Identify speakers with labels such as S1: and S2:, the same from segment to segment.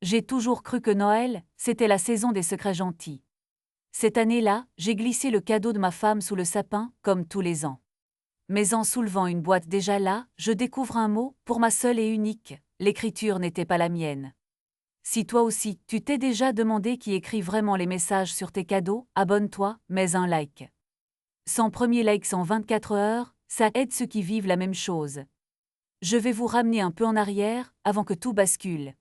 S1: J'ai toujours cru que Noël, c'était la saison des secrets gentils. Cette année-là, j'ai glissé le cadeau de ma femme sous le sapin, comme tous les ans. Mais en soulevant une boîte déjà là, je découvre un mot, pour ma seule et unique. L'écriture n'était pas la mienne. Si toi aussi, tu t'es déjà demandé qui écrit vraiment les messages sur tes cadeaux, abonne-toi, mets un like. 100 premiers likes en 24 heures, ça aide ceux qui vivent la même chose. Je vais vous ramener un peu en arrière, avant que tout bascule.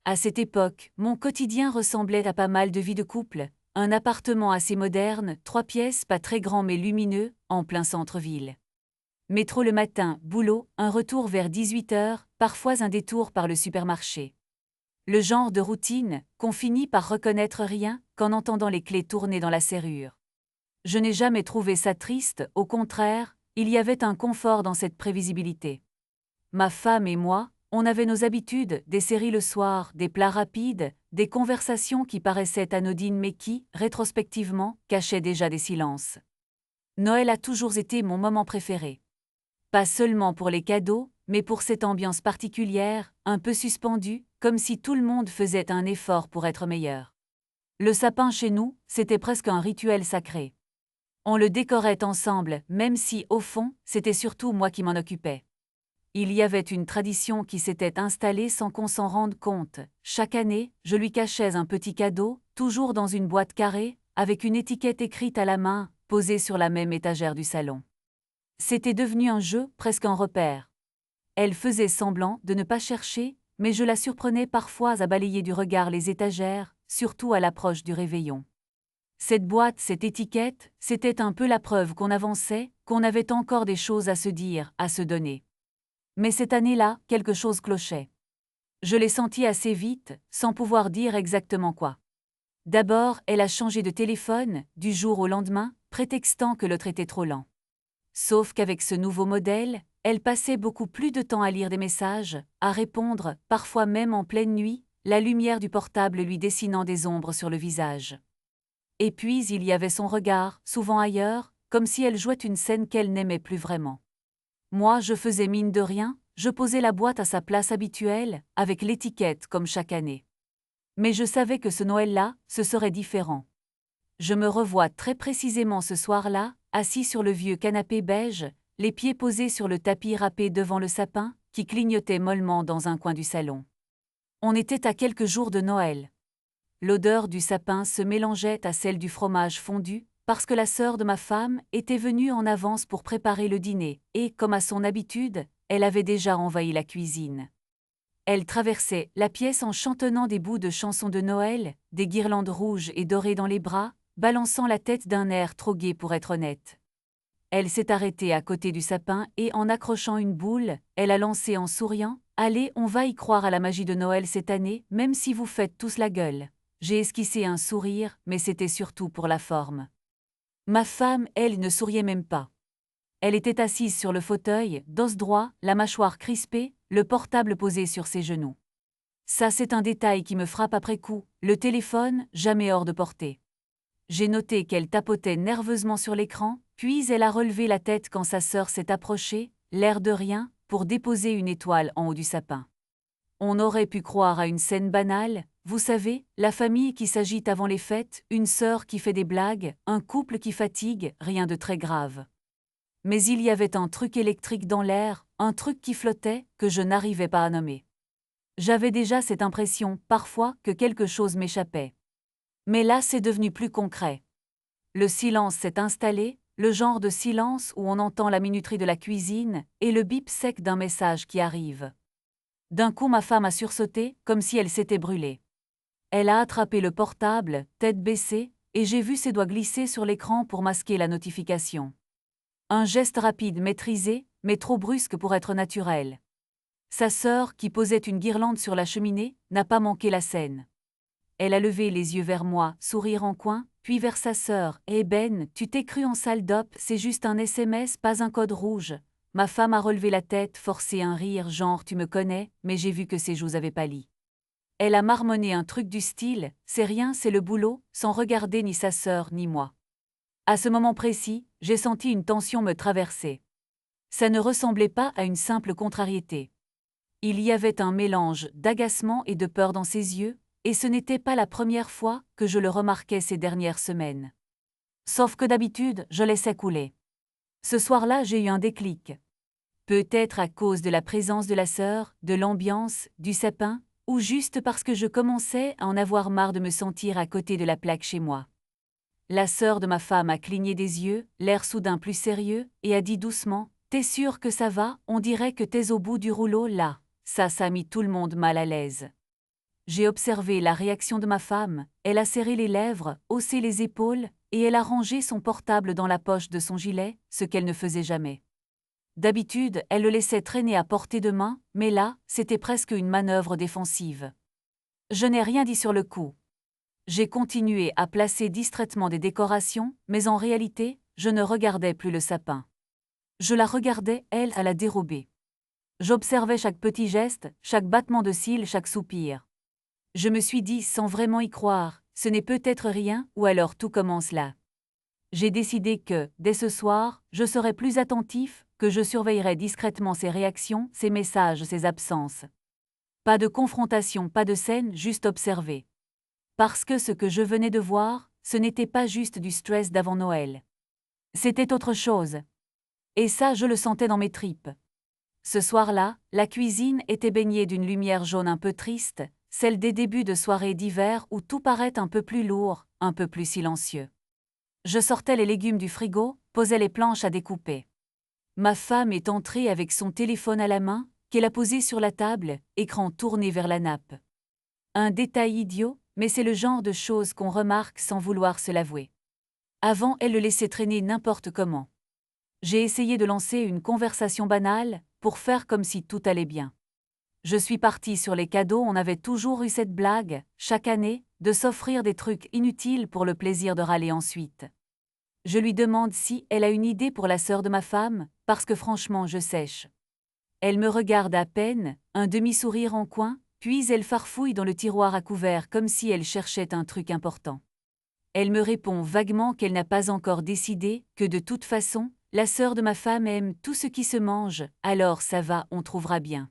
S1: À cette époque, mon quotidien ressemblait à pas mal de vie de couple. Un appartement assez moderne, 3 pièces, pas très grand mais lumineux, en plein centre-ville. Métro le matin, boulot, un retour vers 18 heures, parfois un détour par le supermarché. Le genre de routine qu'on finit par reconnaître rien qu'en entendant les clés tourner dans la serrure. Je n'ai jamais trouvé ça triste, au contraire, il y avait un confort dans cette prévisibilité. Ma femme et moi, on avait nos habitudes, des séries le soir, des plats rapides, des conversations qui paraissaient anodines mais qui, rétrospectivement, cachaient déjà des silences. Noël a toujours été mon moment préféré. Pas seulement pour les cadeaux, mais pour cette ambiance particulière, un peu suspendue, comme si tout le monde faisait un effort pour être meilleur. Le sapin chez nous, c'était presque un rituel sacré. On le décorait ensemble, même si, au fond, c'était surtout moi qui m'en occupais. Il y avait une tradition qui s'était installée sans qu'on s'en rende compte. Chaque année, je lui cachais un petit cadeau, toujours dans une boîte carrée, avec une étiquette écrite à la main, posée sur la même étagère du salon. C'était devenu un jeu, presque un repère. Elle faisait semblant de ne pas chercher, mais je la surprenais parfois à balayer du regard les étagères, surtout à l'approche du réveillon. Cette boîte, cette étiquette, c'était un peu la preuve qu'on avançait, qu'on avait encore des choses à se dire, à se donner. Mais cette année-là, quelque chose clochait. Je l'ai senti assez vite, sans pouvoir dire exactement quoi. D'abord, elle a changé de téléphone, du jour au lendemain, prétextant que l'autre était trop lent. Sauf qu'avec ce nouveau modèle, elle passait beaucoup plus de temps à lire des messages, à répondre, parfois même en pleine nuit, la lumière du portable lui dessinant des ombres sur le visage. Et puis il y avait son regard, souvent ailleurs, comme si elle jouait une scène qu'elle n'aimait plus vraiment. Moi, je faisais mine de rien, je posais la boîte à sa place habituelle, avec l'étiquette comme chaque année. Mais je savais que ce Noël-là, ce serait différent. Je me revois très précisément ce soir-là, assis sur le vieux canapé beige, les pieds posés sur le tapis râpé devant le sapin, qui clignotait mollement dans un coin du salon. On était à quelques jours de Noël. L'odeur du sapin se mélangeait à celle du fromage fondu, parce que la sœur de ma femme était venue en avance pour préparer le dîner, et, comme à son habitude, elle avait déjà envahi la cuisine. Elle traversait la pièce en chantonnant des bouts de chansons de Noël, des guirlandes rouges et dorées dans les bras, balançant la tête d'un air trop gai pour être honnête. Elle s'est arrêtée à côté du sapin et en accrochant une boule, elle a lancé en souriant « Allez, on va y croire à la magie de Noël cette année, même si vous faites tous la gueule ». J'ai esquissé un sourire, mais c'était surtout pour la forme. Ma femme, elle, ne souriait même pas. Elle était assise sur le fauteuil, dos droit, la mâchoire crispée, le portable posé sur ses genoux. Ça, c'est un détail qui me frappe après coup, le téléphone, jamais hors de portée. J'ai noté qu'elle tapotait nerveusement sur l'écran, puis elle a relevé la tête quand sa sœur s'est approchée, l'air de rien, pour déposer une étoile en haut du sapin. On aurait pu croire à une scène banale, vous savez, la famille qui s'agite avant les fêtes, une sœur qui fait des blagues, un couple qui fatigue, rien de très grave. Mais il y avait un truc électrique dans l'air, un truc qui flottait, que je n'arrivais pas à nommer. J'avais déjà cette impression, parfois, que quelque chose m'échappait. Mais là, c'est devenu plus concret. Le silence s'est installé, le genre de silence où on entend la minuterie de la cuisine et le bip sec d'un message qui arrive. D'un coup, ma femme a sursauté, comme si elle s'était brûlée. Elle a attrapé le portable, tête baissée, et j'ai vu ses doigts glisser sur l'écran pour masquer la notification. Un geste rapide, maîtrisé, mais trop brusque pour être naturel. Sa sœur, qui posait une guirlande sur la cheminée, n'a pas manqué la scène. Elle a levé les yeux vers moi, sourire en coin, puis vers sa sœur. « Eh Ben, tu t'es cru en salle d'op, c'est juste un SMS, pas un code rouge. » Ma femme a relevé la tête, forcé un rire genre « tu me connais », mais j'ai vu que ses joues avaient pâli. Elle a marmonné un truc du style « c'est rien, c'est le boulot », sans regarder ni sa sœur ni moi. À ce moment précis, j'ai senti une tension me traverser. Ça ne ressemblait pas à une simple contrariété. Il y avait un mélange d'agacement et de peur dans ses yeux, et ce n'était pas la première fois que je le remarquais ces dernières semaines. Sauf que d'habitude, je laissais couler. Ce soir-là, j'ai eu un déclic. Peut-être à cause de la présence de la sœur, de l'ambiance, du sapin, ou juste parce que je commençais à en avoir marre de me sentir à côté de la plaque chez moi. La sœur de ma femme a cligné des yeux, l'air soudain plus sérieux, et a dit doucement « T'es sûr que ça va? On dirait que t'es au bout du rouleau là. » Ça a mis tout le monde mal à l'aise. J'ai observé la réaction de ma femme, elle a serré les lèvres, haussé les épaules, et elle a rangé son portable dans la poche de son gilet, ce qu'elle ne faisait jamais. D'habitude, elle le laissait traîner à portée de main, mais là, c'était presque une manœuvre défensive. Je n'ai rien dit sur le coup. J'ai continué à placer distraitement des décorations, mais en réalité, je ne regardais plus le sapin. Je la regardais, elle, à la dérobée. J'observais chaque petit geste, chaque battement de cils, chaque soupir. Je me suis dit, sans vraiment y croire, ce n'est peut-être rien, ou alors tout commence là. J'ai décidé que, dès ce soir, je serais plus attentif, que je surveillerais discrètement ses réactions, ses messages, ses absences. Pas de confrontation, pas de scène, juste observer. Parce que ce que je venais de voir, ce n'était pas juste du stress d'avant Noël. C'était autre chose. Et ça, je le sentais dans mes tripes. Ce soir-là, la cuisine était baignée d'une lumière jaune un peu triste, celle des débuts de soirée d'hiver où tout paraît un peu plus lourd, un peu plus silencieux. Je sortais les légumes du frigo, posais les planches à découper. Ma femme est entrée avec son téléphone à la main, qu'elle a posé sur la table, écran tourné vers la nappe. Un détail idiot, mais c'est le genre de choses qu'on remarque sans vouloir se l'avouer. Avant, elle le laissait traîner n'importe comment. J'ai essayé de lancer une conversation banale, pour faire comme si tout allait bien. Je suis partie sur les cadeaux, on avait toujours eu cette blague, chaque année, de s'offrir des trucs inutiles pour le plaisir de râler ensuite. Je lui demande si elle a une idée pour la sœur de ma femme, parce que franchement je sèche. Elle me regarde à peine, un demi-sourire en coin, puis elle farfouille dans le tiroir à couvert comme si elle cherchait un truc important. Elle me répond vaguement qu'elle n'a pas encore décidé, que de toute façon, la sœur de ma femme aime tout ce qui se mange, alors ça va, on trouvera bien.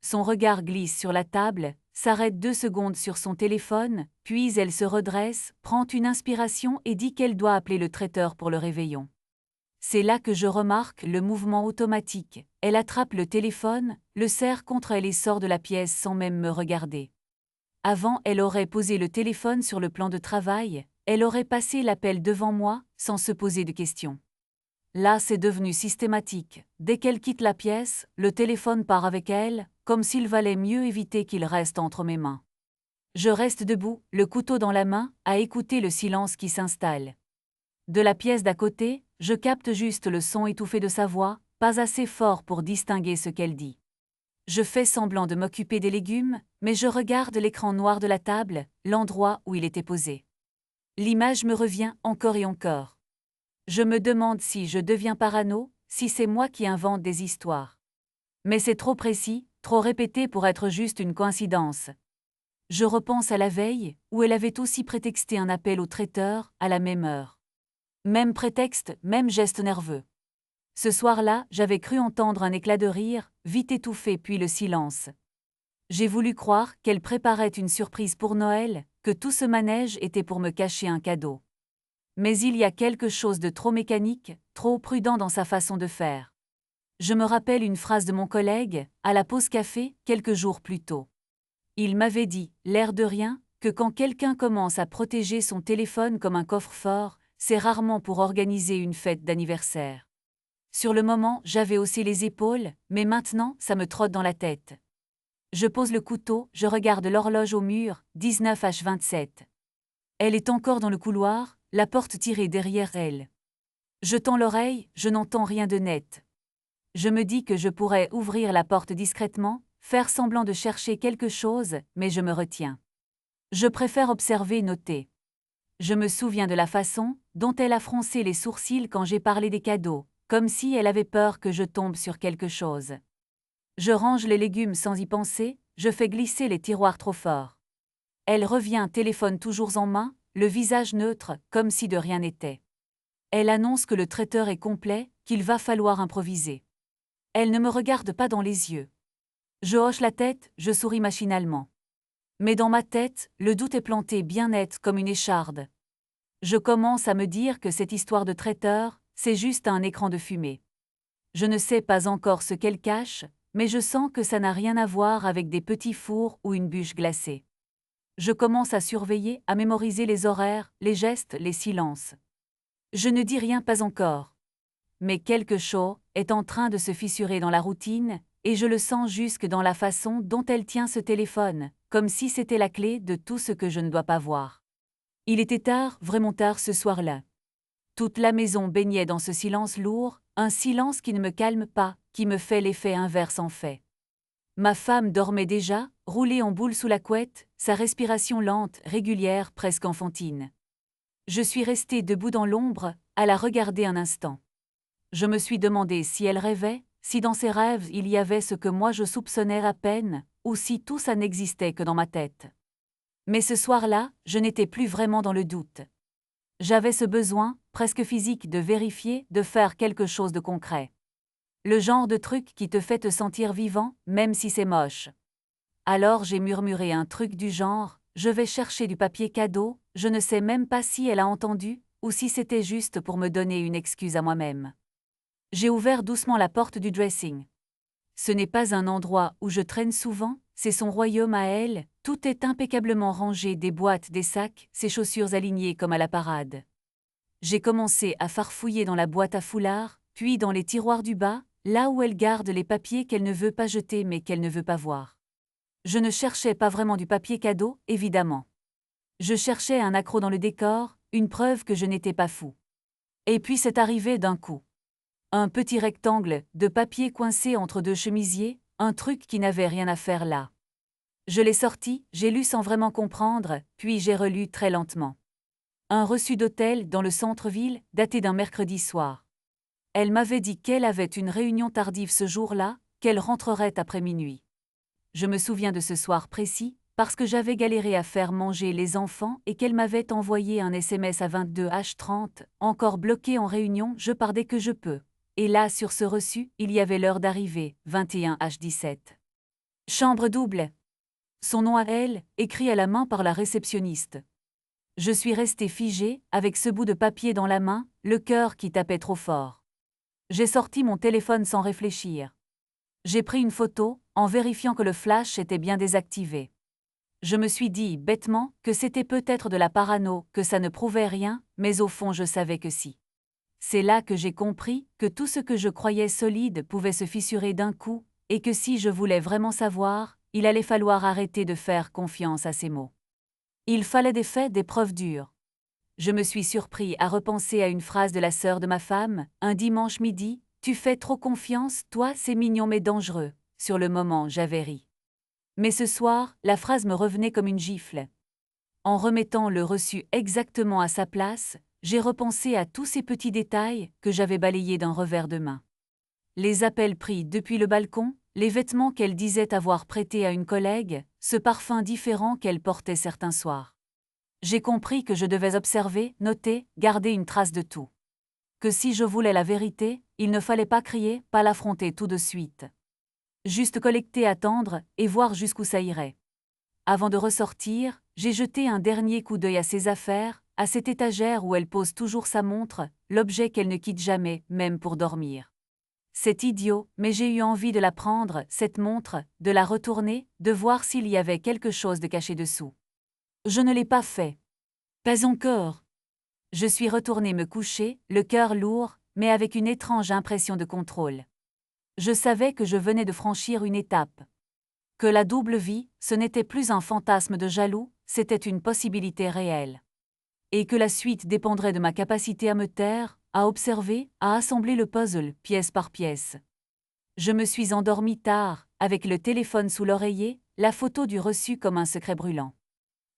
S1: Son regard glisse sur la table, s'arrête 2 secondes sur son téléphone, puis elle se redresse, prend une inspiration et dit qu'elle doit appeler le traiteur pour le réveillon. C'est là que je remarque le mouvement automatique. Elle attrape le téléphone, le serre contre elle et sort de la pièce sans même me regarder. Avant, elle aurait posé le téléphone sur le plan de travail, elle aurait passé l'appel devant moi, sans se poser de questions. Là, c'est devenu systématique. Dès qu'elle quitte la pièce, le téléphone part avec elle, comme s'il valait mieux éviter qu'il reste entre mes mains. Je reste debout, le couteau dans la main, à écouter le silence qui s'installe. De la pièce d'à côté, je capte juste le son étouffé de sa voix, pas assez fort pour distinguer ce qu'elle dit. Je fais semblant de m'occuper des légumes, mais je regarde l'écran noir de la table, l'endroit où il était posé. L'image me revient encore et encore. Je me demande si je deviens parano, si c'est moi qui invente des histoires. Mais c'est trop précis, trop répété pour être juste une coïncidence. Je repense à la veille, où elle avait aussi prétexté un appel au traiteur, à la même heure. Même prétexte, même geste nerveux. Ce soir-là, j'avais cru entendre un éclat de rire, vite étouffé puis le silence. J'ai voulu croire qu'elle préparait une surprise pour Noël, que tout ce manège était pour me cacher un cadeau. Mais il y a quelque chose de trop mécanique, trop prudent dans sa façon de faire. Je me rappelle une phrase de mon collègue, à la pause café, quelques jours plus tôt. Il m'avait dit, l'air de rien, que quand quelqu'un commence à protéger son téléphone comme un coffre-fort, c'est rarement pour organiser une fête d'anniversaire. Sur le moment, j'avais haussé les épaules, mais maintenant, ça me trotte dans la tête. Je pose le couteau, je regarde l'horloge au mur, 19h27. Elle est encore dans le couloir, la porte tirée derrière elle. Je tends l'oreille, je n'entends rien de net. Je me dis que je pourrais ouvrir la porte discrètement, faire semblant de chercher quelque chose, mais je me retiens. Je préfère observer et noter. Je me souviens de la façon dont elle a froncé les sourcils quand j'ai parlé des cadeaux, comme si elle avait peur que je tombe sur quelque chose. Je range les légumes sans y penser, je fais glisser les tiroirs trop fort. Elle revient, téléphone toujours en main, le visage neutre, comme si de rien n'était. Elle annonce que le traiteur est complet, qu'il va falloir improviser. Elle ne me regarde pas dans les yeux. Je hoche la tête, je souris machinalement. Mais dans ma tête, le doute est planté bien net comme une écharde. Je commence à me dire que cette histoire de traiteur, c'est juste un écran de fumée. Je ne sais pas encore ce qu'elle cache, mais je sens que ça n'a rien à voir avec des petits fours ou une bûche glacée. Je commence à surveiller, à mémoriser les horaires, les gestes, les silences. Je ne dis rien pas encore. Mais quelque chose est en train de se fissurer dans la routine, et je le sens jusque dans la façon dont elle tient ce téléphone, comme si c'était la clé de tout ce que je ne dois pas voir. Il était tard, vraiment tard ce soir-là. Toute la maison baignait dans ce silence lourd, un silence qui ne me calme pas, qui me fait l'effet inverse en fait. Ma femme dormait déjà, roulée en boule sous la couette, sa respiration lente, régulière, presque enfantine. Je suis restée debout dans l'ombre, à la regarder un instant. Je me suis demandé si elle rêvait, si dans ses rêves il y avait ce que moi je soupçonnais à peine, ou si tout ça n'existait que dans ma tête. Mais ce soir-là, je n'étais plus vraiment dans le doute. J'avais ce besoin, presque physique, de vérifier, de faire quelque chose de concret. Le genre de truc qui te fait te sentir vivant, même si c'est moche. Alors j'ai murmuré un truc du genre, je vais chercher du papier cadeau, je ne sais même pas si elle a entendu, ou si c'était juste pour me donner une excuse à moi-même. J'ai ouvert doucement la porte du dressing. Ce n'est pas un endroit où je traîne souvent, c'est son royaume à elle, tout est impeccablement rangé, des boîtes, des sacs, ses chaussures alignées comme à la parade. J'ai commencé à farfouiller dans la boîte à foulard, puis dans les tiroirs du bas, là où elle garde les papiers qu'elle ne veut pas jeter mais qu'elle ne veut pas voir. Je ne cherchais pas vraiment du papier cadeau, évidemment. Je cherchais un accroc dans le décor, une preuve que je n'étais pas fou. Et puis c'est arrivé d'un coup. Un petit rectangle de papier coincé entre deux chemisiers, un truc qui n'avait rien à faire là. Je l'ai sorti, j'ai lu sans vraiment comprendre, puis j'ai relu très lentement. Un reçu d'hôtel dans le centre-ville, daté d'un mercredi soir. Elle m'avait dit qu'elle avait une réunion tardive ce jour-là, qu'elle rentrerait après minuit. Je me souviens de ce soir précis, parce que j'avais galéré à faire manger les enfants et qu'elle m'avait envoyé un SMS à 22h30, encore bloqué en réunion, je pars dès que je peux. Et là, sur ce reçu, il y avait l'heure d'arrivée, 21h17. Chambre double. Son nom à elle, écrit à la main par la réceptionniste. Je suis restée figée, avec ce bout de papier dans la main, le cœur qui tapait trop fort. J'ai sorti mon téléphone sans réfléchir. J'ai pris une photo, en vérifiant que le flash était bien désactivé. Je me suis dit, bêtement, que c'était peut-être de la parano, que ça ne prouvait rien, mais au fond je savais que si. C'est là que j'ai compris que tout ce que je croyais solide pouvait se fissurer d'un coup, et que si je voulais vraiment savoir, il allait falloir arrêter de faire confiance à ces mots. Il fallait des faits, des preuves dures. Je me suis surpris à repenser à une phrase de la sœur de ma femme, un dimanche midi, « Tu fais trop confiance, toi, c'est mignon mais dangereux ». Sur le moment, j'avais ri. Mais ce soir, la phrase me revenait comme une gifle. En remettant le reçu exactement à sa place, j'ai repensé à tous ces petits détails que j'avais balayés d'un revers de main. Les appels pris depuis le balcon, les vêtements qu'elle disait avoir prêtés à une collègue, ce parfum différent qu'elle portait certains soirs. J'ai compris que je devais observer, noter, garder une trace de tout. Que si je voulais la vérité, il ne fallait pas crier, pas l'affronter tout de suite. Juste collecter, attendre, et voir jusqu'où ça irait. Avant de ressortir, j'ai jeté un dernier coup d'œil à ses affaires, à cette étagère où elle pose toujours sa montre, l'objet qu'elle ne quitte jamais, même pour dormir. C'est idiot, mais j'ai eu envie de la prendre, cette montre, de la retourner, de voir s'il y avait quelque chose de caché dessous. Je ne l'ai pas fait. Pas encore. Je suis retournée me coucher, le cœur lourd, mais avec une étrange impression de contrôle. Je savais que je venais de franchir une étape. Que la double vie, ce n'était plus un fantasme de jaloux, c'était une possibilité réelle. Et que la suite dépendrait de ma capacité à me taire, à observer, à assembler le puzzle, pièce par pièce. Je me suis endormie tard, avec le téléphone sous l'oreiller, la photo du reçu comme un secret brûlant.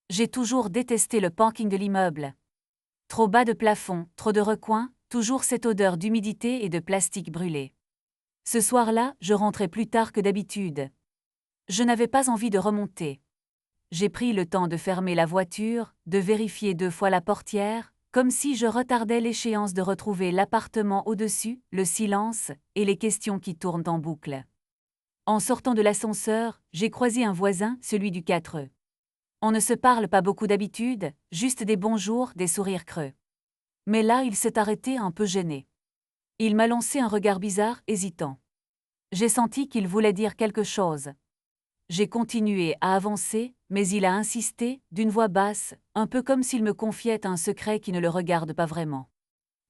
S1: J'ai toujours détesté le parking de l'immeuble. Trop bas de plafond, trop de recoins, toujours cette odeur d'humidité et de plastique brûlé. Ce soir-là, je rentrais plus tard que d'habitude. Je n'avais pas envie de remonter. J'ai pris le temps de fermer la voiture, de vérifier 2 fois la portière, comme si je retardais l'échéance de retrouver l'appartement au-dessus, le silence et les questions qui tournent en boucle. En sortant de l'ascenseur, j'ai croisé un voisin, celui du 4E. On ne se parle pas beaucoup d'habitude, juste des bonjours, des sourires creux. Mais là, il s'est arrêté un peu gêné. Il m'a lancé un regard bizarre, hésitant. J'ai senti qu'il voulait dire quelque chose. J'ai continué à avancer, mais il a insisté, d'une voix basse, un peu comme s'il me confiait un secret qui ne le regarde pas vraiment.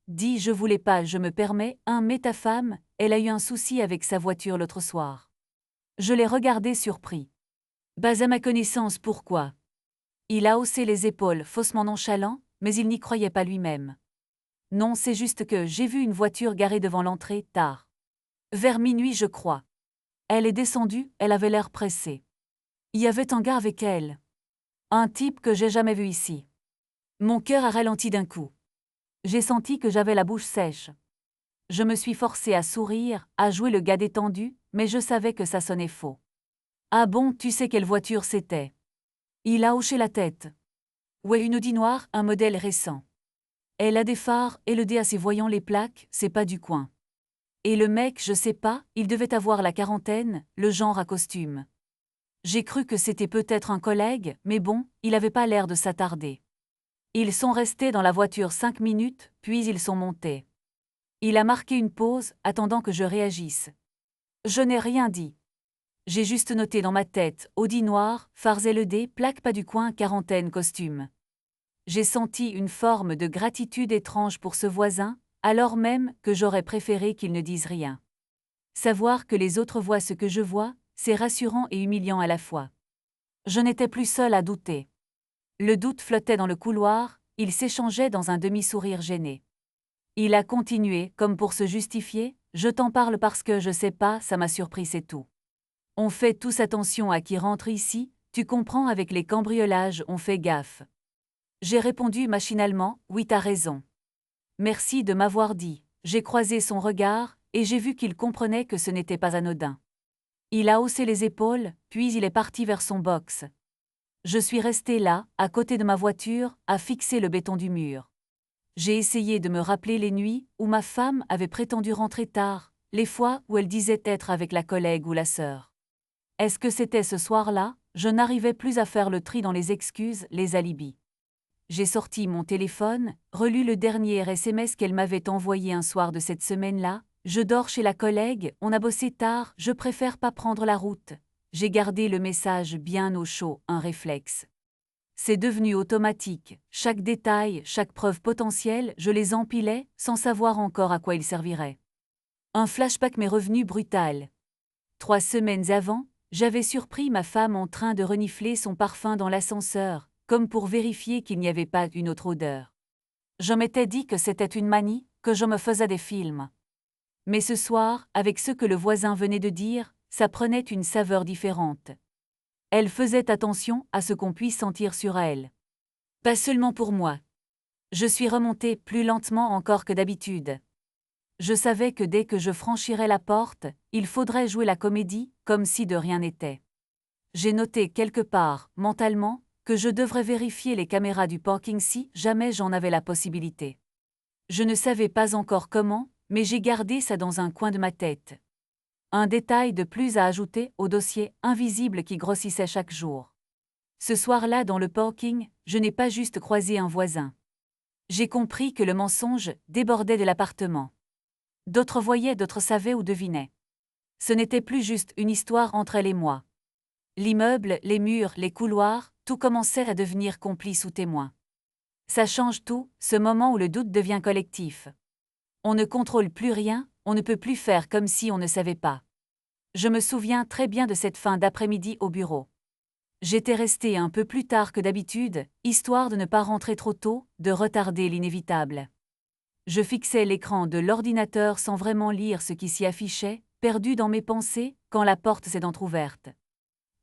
S1: Dis, je voulais pas, je me permets, mais ta femme, elle a eu un souci avec sa voiture l'autre soir. Je l'ai regardé surpris. Bas à ma connaissance, pourquoi? Il a haussé les épaules, faussement nonchalant, mais il n'y croyait pas lui-même. Non, c'est juste que j'ai vu une voiture garée devant l'entrée, tard. Vers minuit, je crois. Elle est descendue, elle avait l'air pressée. Il y avait un gars avec elle. Un type que j'ai jamais vu ici. Mon cœur a ralenti d'un coup. J'ai senti que j'avais la bouche sèche. Je me suis forcée à sourire, à jouer le gars détendu, mais je savais que ça sonnait faux. Ah bon, tu sais quelle voiture c'était? Il a hoché la tête. Ouais, une Audi noire, un modèle récent. Elle a des phares et le dé assez voyant les plaques, c'est pas du coin. Et le mec, je sais pas, il devait avoir la quarantaine, le genre à costume. J'ai cru que c'était peut-être un collègue, mais bon, il avait pas l'air de s'attarder. Ils sont restés dans la voiture 5 minutes, puis ils sont montés. Il a marqué une pause, attendant que je réagisse. Je n'ai rien dit. J'ai juste noté dans ma tête, Audi noir, phares LED, plaque pas du coin, quarantaine costume. J'ai senti une forme de gratitude étrange pour ce voisin, alors même que j'aurais préféré qu'il ne dise rien. Savoir que les autres voient ce que je vois, c'est rassurant et humiliant à la fois. Je n'étais plus seule à douter. Le doute flottait dans le couloir, il s'échangeait dans un demi-sourire gêné. Il a continué, comme pour se justifier, je t'en parle parce que je sais pas, ça m'a surpris, c'est tout. On fait tous attention à qui rentre ici, tu comprends, avec les cambriolages, on fait gaffe. J'ai répondu machinalement, oui, t'as raison. Merci de m'avoir dit. J'ai croisé son regard, et j'ai vu qu'il comprenait que ce n'était pas anodin. Il a haussé les épaules, puis il est parti vers son box. Je suis restée là, à côté de ma voiture, à fixer le béton du mur. J'ai essayé de me rappeler les nuits où ma femme avait prétendu rentrer tard, les fois où elle disait être avec la collègue ou la sœur. Est-ce que c'était ce soir-là? Je n'arrivais plus à faire le tri dans les excuses, les alibis. J'ai sorti mon téléphone, relu le dernier SMS qu'elle m'avait envoyé un soir de cette semaine-là. Je dors chez la collègue, on a bossé tard, je préfère pas prendre la route. J'ai gardé le message bien au chaud, un réflexe. C'est devenu automatique, chaque détail, chaque preuve potentielle, je les empilais, sans savoir encore à quoi ils serviraient. Un flashback m'est revenu brutal. 3 semaines avant, j'avais surpris ma femme en train de renifler son parfum dans l'ascenseur, comme pour vérifier qu'il n'y avait pas une autre odeur. Je m'étais dit que c'était une manie, que je me faisais des films. Mais ce soir, avec ce que le voisin venait de dire, ça prenait une saveur différente. Elle faisait attention à ce qu'on puisse sentir sur elle. Pas seulement pour moi. Je suis remontée plus lentement encore que d'habitude. Je savais que dès que je franchirais la porte, il faudrait jouer la comédie, comme si de rien n'était. J'ai noté quelque part, mentalement, que je devrais vérifier les caméras du parking si jamais j'en avais la possibilité. Je ne savais pas encore comment, mais j'ai gardé ça dans un coin de ma tête. Un détail de plus à ajouter au dossier invisible qui grossissait chaque jour. Ce soir-là, dans le parking, je n'ai pas juste croisé un voisin. J'ai compris que le mensonge débordait de l'appartement. D'autres voyaient, d'autres savaient ou devinaient. Ce n'était plus juste une histoire entre elle et moi. L'immeuble, les murs, les couloirs, tout commençait à devenir complice ou témoin. Ça change tout, ce moment où le doute devient collectif. On ne contrôle plus rien, on ne peut plus faire comme si on ne savait pas. Je me souviens très bien de cette fin d'après-midi au bureau. J'étais restée un peu plus tard que d'habitude, histoire de ne pas rentrer trop tôt, de retarder l'inévitable. Je fixais l'écran de l'ordinateur sans vraiment lire ce qui s'y affichait, perdu dans mes pensées, quand la porte s'est entr'ouverte.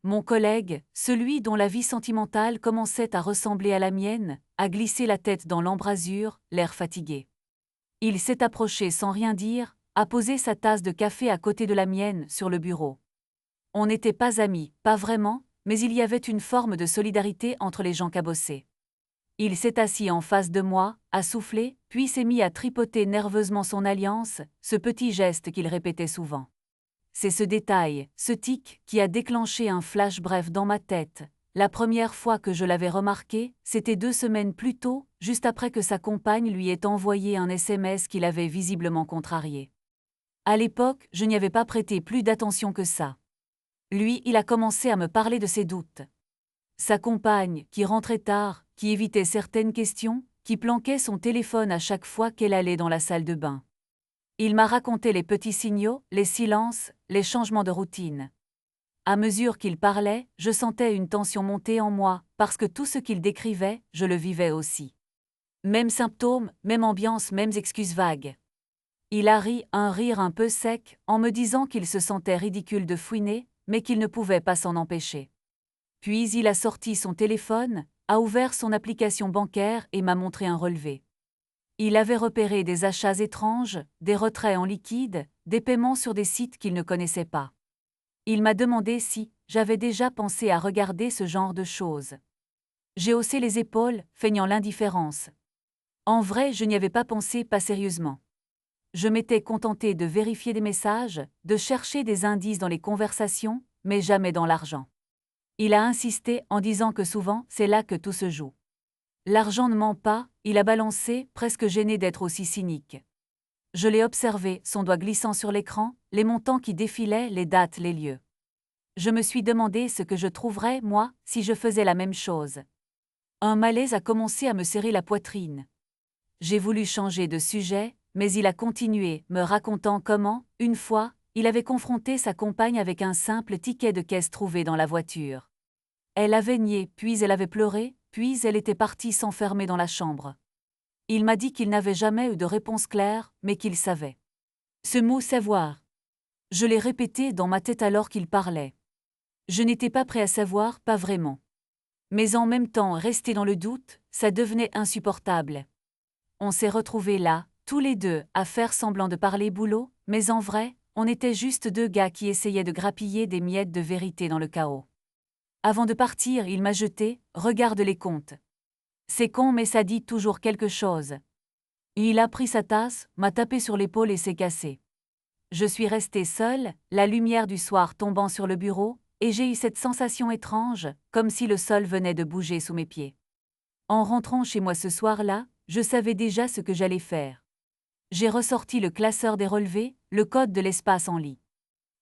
S1: Mon collègue, celui dont la vie sentimentale commençait à ressembler à la mienne, a glissé la tête dans l'embrasure, l'air fatigué. Il s'est approché sans rien dire, a posé sa tasse de café à côté de la mienne sur le bureau. On n'était pas amis, pas vraiment, mais il y avait une forme de solidarité entre les gens cabossés. Il s'est assis en face de moi, a soufflé, puis s'est mis à tripoter nerveusement son alliance, ce petit geste qu'il répétait souvent. c'est ce détail, ce tic, qui a déclenché un flash bref dans ma tête. La première fois que je l'avais remarqué, c'était 2 semaines plus tôt, juste après que sa compagne lui ait envoyé un SMS qui l'avait visiblement contrarié. À l'époque, je n'y avais pas prêté plus d'attention que ça. Lui, il a commencé à me parler de ses doutes. Sa compagne, qui rentrait tard, qui évitait certaines questions, qui planquait son téléphone à chaque fois qu'elle allait dans la salle de bain. Il m'a raconté les petits signaux, les silences, les changements de routine. À mesure qu'il parlait, je sentais une tension monter en moi, parce que tout ce qu'il décrivait, je le vivais aussi. Mêmes symptômes, même ambiance, mêmes excuses vagues. Il a ri, un rire un peu sec, en me disant qu'il se sentait ridicule de fouiner, mais qu'il ne pouvait pas s'en empêcher. Puis il a sorti son téléphone, a ouvert son application bancaire et m'a montré un relevé. Il avait repéré des achats étranges, des retraits en liquide, des paiements sur des sites qu'il ne connaissait pas. Il m'a demandé si j'avais déjà pensé à regarder ce genre de choses. J'ai haussé les épaules, feignant l'indifférence. En vrai, je n'y avais pas pensé, pas sérieusement. Je m'étais contentée de vérifier des messages, de chercher des indices dans les conversations, mais jamais dans l'argent. Il a insisté en disant que souvent, c'est là que tout se joue. L'argent ne ment pas, il a balancé, presque gêné d'être aussi cynique. Je l'ai observé, son doigt glissant sur l'écran, les montants qui défilaient, les dates, les lieux. Je me suis demandé ce que je trouverais, moi, si je faisais la même chose. Un malaise a commencé à me serrer la poitrine. J'ai voulu changer de sujet, mais il a continué, me racontant comment, une fois, il avait confronté sa compagne avec un simple ticket de caisse trouvé dans la voiture. Elle avait nié, puis elle avait pleuré, puis elle était partie s'enfermer dans la chambre. Il m'a dit qu'il n'avait jamais eu de réponse claire, mais qu'il savait. Ce mot « savoir ». Je l'ai répété dans ma tête alors qu'il parlait. Je n'étais pas prêt à savoir, pas vraiment. Mais en même temps, rester dans le doute, ça devenait insupportable. On s'est retrouvés là, tous les deux, à faire semblant de parler boulot, mais en vrai, on était juste 2 gars qui essayaient de grappiller des miettes de vérité dans le chaos. Avant de partir, il m'a jeté « Regarde les comptes. C'est con mais ça dit toujours quelque chose. » Il a pris sa tasse, m'a tapé sur l'épaule et s'est cassé. Je suis restée seule, la lumière du soir tombant sur le bureau, et j'ai eu cette sensation étrange, comme si le sol venait de bouger sous mes pieds. En rentrant chez moi ce soir-là, je savais déjà ce que j'allais faire. J'ai ressorti le classeur des relevés, le code de l'espace en lit.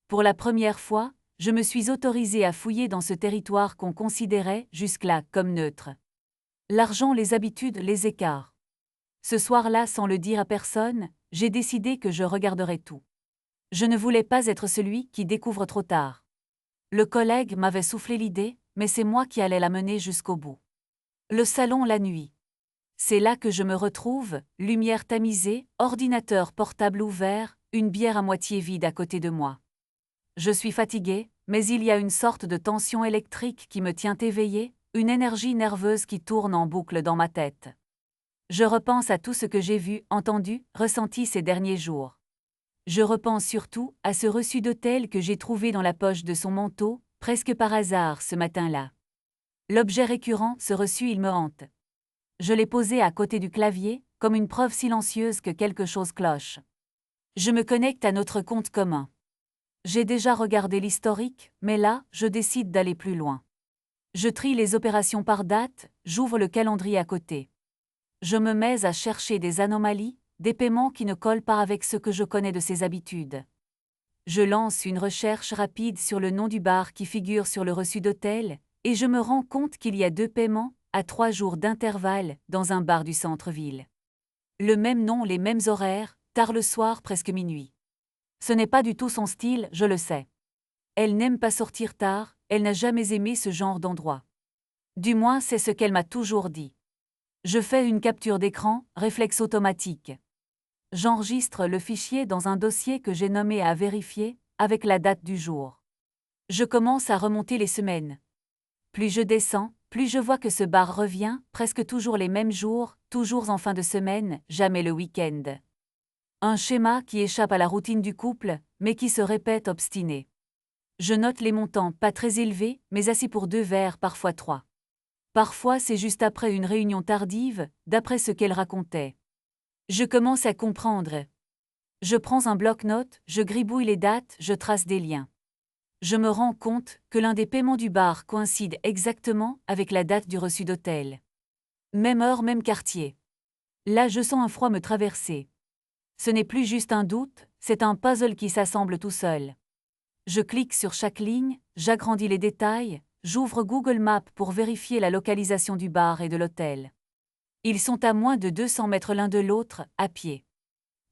S1: Pour la première fois, je me suis autorisée à fouiller dans ce territoire qu'on considérait, jusque-là, comme neutre. L'argent, les habitudes, les écarts. Ce soir-là, sans le dire à personne, j'ai décidé que je regarderais tout. Je ne voulais pas être celui qui découvre trop tard. Le collègue m'avait soufflé l'idée, mais c'est moi qui allais la mener jusqu'au bout. Le salon la nuit. C'est là que je me retrouve, lumière tamisée, ordinateur portable ouvert, une bière à moitié vide à côté de moi. Je suis fatiguée, mais il y a une sorte de tension électrique qui me tient éveillée, une énergie nerveuse qui tourne en boucle dans ma tête. Je repense à tout ce que j'ai vu, entendu, ressenti ces derniers jours. Je repense surtout à ce reçu d'hôtel que j'ai trouvé dans la poche de son manteau, presque par hasard ce matin-là. L'objet récurrent, ce reçu, il me hante. Je l'ai posé à côté du clavier, comme une preuve silencieuse que quelque chose cloche. Je me connecte à notre compte commun. J'ai déjà regardé l'historique, mais là, je décide d'aller plus loin. Je trie les opérations par date, j'ouvre le calendrier à côté. Je me mets à chercher des anomalies, des paiements qui ne collent pas avec ce que je connais de ses habitudes. Je lance une recherche rapide sur le nom du bar qui figure sur le reçu d'hôtel, et je me rends compte qu'il y a 2 paiements, à 3 jours d'intervalle, dans un bar du centre-ville. Le même nom, les mêmes horaires, tard le soir, presque minuit. Ce n'est pas du tout son style, je le sais. Elle n'aime pas sortir tard, elle n'a jamais aimé ce genre d'endroit. Du moins, c'est ce qu'elle m'a toujours dit. Je fais une capture d'écran, réflexe automatique. J'enregistre le fichier dans un dossier que j'ai nommé à vérifier, avec la date du jour. Je commence à remonter les semaines. Plus je descends, plus je vois que ce bar revient, presque toujours les mêmes jours, toujours en fin de semaine, jamais le week-end. Un schéma qui échappe à la routine du couple, mais qui se répète obstiné. Je note les montants pas très élevés, mais assez pour 2 verres, parfois 3. Parfois c'est juste après une réunion tardive, d'après ce qu'elle racontait. Je commence à comprendre. Je prends un bloc-notes, je gribouille les dates, je trace des liens. Je me rends compte que l'un des paiements du bar coïncide exactement avec la date du reçu d'hôtel. Même heure, même quartier. Là, je sens un froid me traverser. Ce n'est plus juste un doute, c'est un puzzle qui s'assemble tout seul. Je clique sur chaque ligne, j'agrandis les détails, j'ouvre Google Maps pour vérifier la localisation du bar et de l'hôtel. Ils sont à moins de 200 mètres l'un de l'autre, à pied.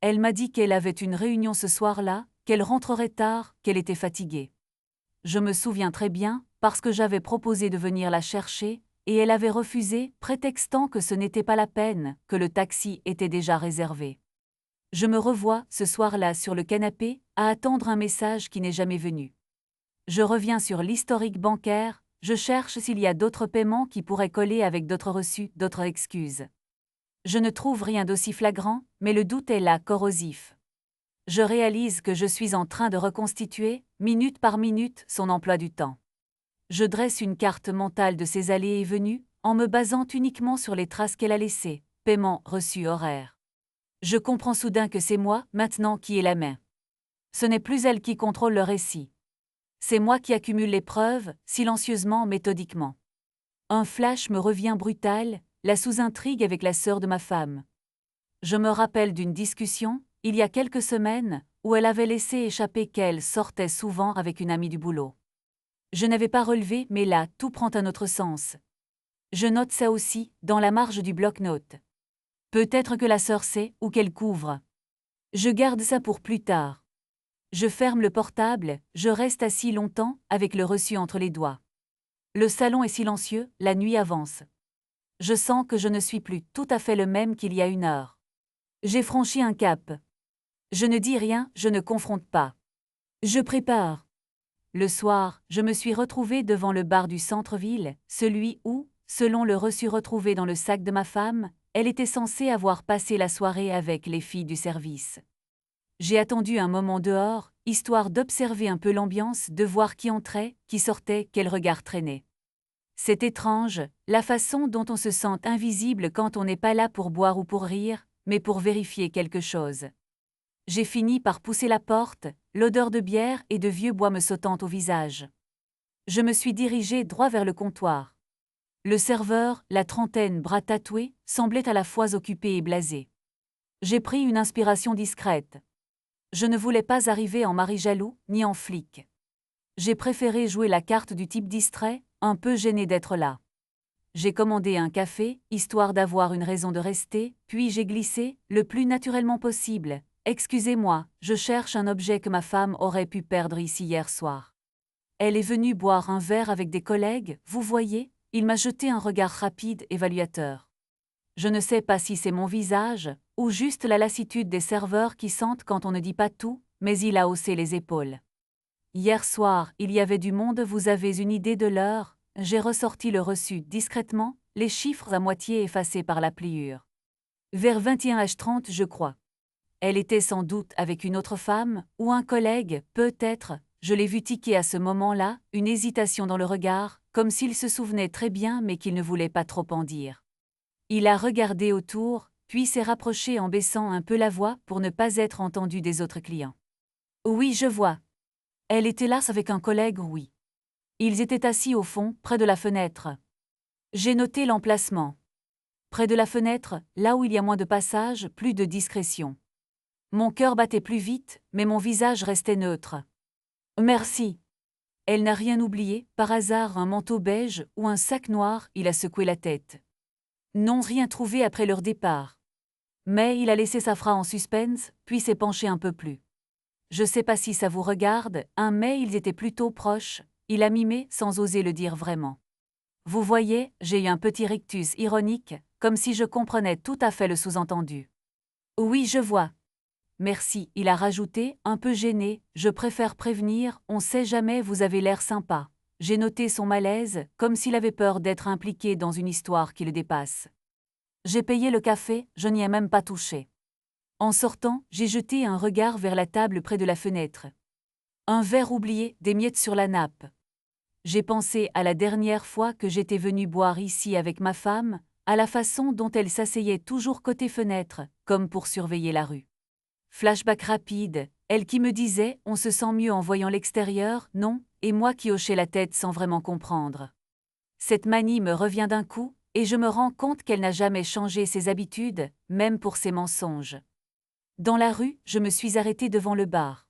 S1: Elle m'a dit qu'elle avait une réunion ce soir-là, qu'elle rentrerait tard, qu'elle était fatiguée. Je me souviens très bien, parce que j'avais proposé de venir la chercher, et elle avait refusé, prétextant que ce n'était pas la peine, que le taxi était déjà réservé. Je me revois, ce soir-là sur le canapé, à attendre un message qui n'est jamais venu. Je reviens sur l'historique bancaire, je cherche s'il y a d'autres paiements qui pourraient coller avec d'autres reçus, d'autres excuses. Je ne trouve rien d'aussi flagrant, mais le doute est là, corrosif. Je réalise que je suis en train de reconstituer, minute par minute, son emploi du temps. Je dresse une carte mentale de ses allées et venues, en me basant uniquement sur les traces qu'elle a laissées, paiement, reçu, horaire. Je comprends soudain que c'est moi, maintenant, qui ai la main. Ce n'est plus elle qui contrôle le récit. C'est moi qui accumule les preuves, silencieusement, méthodiquement. Un flash me revient brutal, la sous-intrigue avec la sœur de ma femme. Je me rappelle d'une discussion, il y a quelques semaines, où elle avait laissé échapper qu'elle sortait souvent avec une amie du boulot. Je n'avais pas relevé, mais là, tout prend un autre sens. Je note ça aussi, dans la marge du bloc-notes. Peut-être que la sœur sait, ou qu'elle couvre. Je garde ça pour plus tard. Je ferme le portable, je reste assis longtemps, avec le reçu entre les doigts. Le salon est silencieux, la nuit avance. Je sens que je ne suis plus tout à fait le même qu'il y a une heure. J'ai franchi un cap. Je ne dis rien, je ne confronte pas. Je prépare. Le soir, je me suis retrouvée devant le bar du centre-ville, celui où, selon le reçu retrouvé dans le sac de ma femme, elle était censée avoir passé la soirée avec les filles du service. J'ai attendu un moment dehors, histoire d'observer un peu l'ambiance, de voir qui entrait, qui sortait, quel regard traînait. C'est étrange, la façon dont on se sent invisible quand on n'est pas là pour boire ou pour rire, mais pour vérifier quelque chose. J'ai fini par pousser la porte, l'odeur de bière et de vieux bois me sautant au visage. Je me suis dirigée droit vers le comptoir. Le serveur, la trentaine, bras tatoués, semblait à la fois occupé et blasé. J'ai pris une inspiration discrète. Je ne voulais pas arriver en mari jaloux, ni en flic. J'ai préféré jouer la carte du type distrait, un peu gêné d'être là. J'ai commandé un café, histoire d'avoir une raison de rester, puis j'ai glissé, le plus naturellement possible. « Excusez-moi, je cherche un objet que ma femme aurait pu perdre ici hier soir. » Elle est venue boire un verre avec des collègues, vous voyez, il m'a jeté un regard rapide, évaluateur. Je ne sais pas si c'est mon visage, ou juste la lassitude des serveurs qui sentent quand on ne dit pas tout, mais il a haussé les épaules. Hier soir, il y avait du monde, vous avez une idée de l'heure? J'ai ressorti le reçu discrètement, les chiffres à moitié effacés par la pliure. Vers 21h30, je crois. Elle était sans doute avec une autre femme, ou un collègue, peut-être, je l'ai vu tiquer à ce moment-là, une hésitation dans le regard, comme s'il se souvenait très bien mais qu'il ne voulait pas trop en dire. Il a regardé autour, puis s'est rapproché en baissant un peu la voix pour ne pas être entendu des autres clients. Oui, je vois. Elle était là avec un collègue, oui. Ils étaient assis au fond, près de la fenêtre. J'ai noté l'emplacement. Près de la fenêtre, là où il y a moins de passage, plus de discrétion. Mon cœur battait plus vite, mais mon visage restait neutre. Merci. Elle n'a rien oublié, par hasard un manteau beige ou un sac noir, il a secoué la tête. Non, rien trouvé après leur départ. Mais il a laissé sa phrase en suspense, puis s'est penché un peu plus. Je sais pas si ça vous regarde, mais ils étaient plutôt proches, il a mimé sans oser le dire vraiment. Vous voyez, j'ai eu un petit rictus ironique, comme si je comprenais tout à fait le sous-entendu. Oui, je vois. Merci, il a rajouté, un peu gêné, je préfère prévenir, on sait jamais, vous avez l'air sympa. J'ai noté son malaise, comme s'il avait peur d'être impliqué dans une histoire qui le dépasse. J'ai payé le café, je n'y ai même pas touché. En sortant, j'ai jeté un regard vers la table près de la fenêtre. Un verre oublié, des miettes sur la nappe. J'ai pensé à la dernière fois que j'étais venue boire ici avec ma femme, à la façon dont elle s'asseyait toujours côté fenêtre, comme pour surveiller la rue. Flashback rapide, elle qui me disait « on se sent mieux en voyant l'extérieur, non ?» et moi qui hochais la tête sans vraiment comprendre. Cette manie me revient d'un coup, et je me rends compte qu'elle n'a jamais changé ses habitudes, même pour ses mensonges. Dans la rue, je me suis arrêtée devant le bar.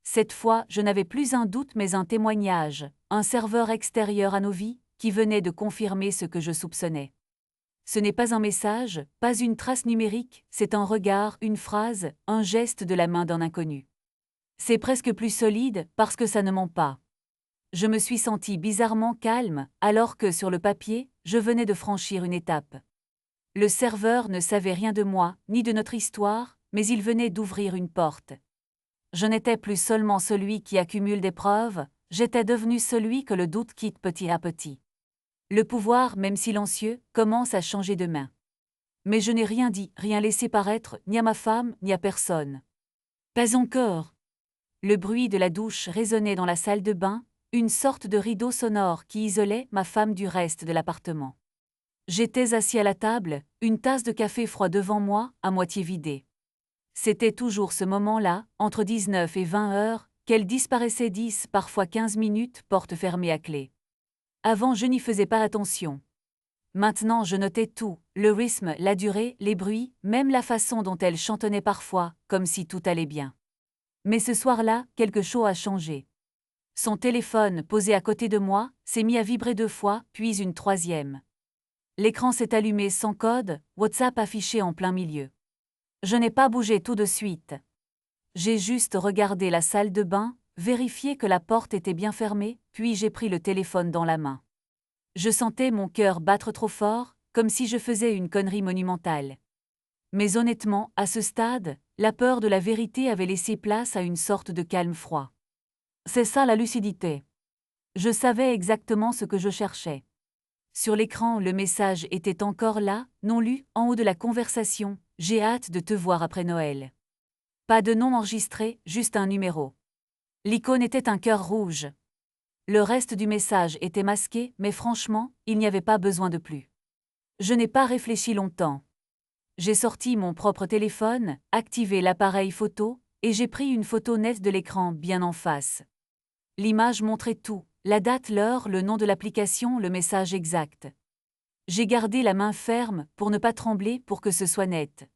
S1: Cette fois, je n'avais plus un doute mais un témoignage, un serveur extérieur à nos vies, qui venait de confirmer ce que je soupçonnais. Ce n'est pas un message, pas une trace numérique, c'est un regard, une phrase, un geste de la main d'un inconnu. C'est presque plus solide parce que ça ne ment pas. Je me suis sentie bizarrement calme, alors que sur le papier, je venais de franchir une étape. Le serveur ne savait rien de moi, ni de notre histoire, mais il venait d'ouvrir une porte. Je n'étais plus seulement celui qui accumule des preuves, j'étais devenu celui que le doute quitte petit à petit. Le pouvoir, même silencieux, commence à changer de main. Mais je n'ai rien dit, rien laissé paraître, ni à ma femme, ni à personne. Pas encore. Le bruit de la douche résonnait dans la salle de bain, une sorte de rideau sonore qui isolait ma femme du reste de l'appartement. J'étais assis à la table, une tasse de café froid devant moi, à moitié vidée. C'était toujours ce moment-là, entre 19 et 20 heures, qu'elle disparaissait 10, parfois 15 minutes, porte fermée à clé. Avant, je n'y faisais pas attention. Maintenant, je notais tout, le rythme, la durée, les bruits, même la façon dont elle chantonnait parfois, comme si tout allait bien. Mais ce soir-là, quelque chose a changé. Son téléphone, posé à côté de moi, s'est mis à vibrer 2 fois, puis une 3e. L'écran s'est allumé sans code, WhatsApp affiché en plein milieu. Je n'ai pas bougé tout de suite. J'ai juste regardé la salle de bain, vérifié que la porte était bien fermée, puis j'ai pris le téléphone dans la main. Je sentais mon cœur battre trop fort, comme si je faisais une connerie monumentale. Mais honnêtement, à ce stade, la peur de la vérité avait laissé place à une sorte de calme froid. C'est ça la lucidité. Je savais exactement ce que je cherchais. Sur l'écran, le message était encore là, non lu, en haut de la conversation. J'ai hâte de te voir après Noël. Pas de nom enregistré, juste un numéro. L'icône était un cœur rouge. Le reste du message était masqué, mais franchement, il n'y avait pas besoin de plus. Je n'ai pas réfléchi longtemps. J'ai sorti mon propre téléphone, activé l'appareil photo, et j'ai pris une photo nette de l'écran bien en face. L'image montrait tout, la date, l'heure, le nom de l'application, le message exact. J'ai gardé la main ferme pour ne pas trembler pour que ce soit net.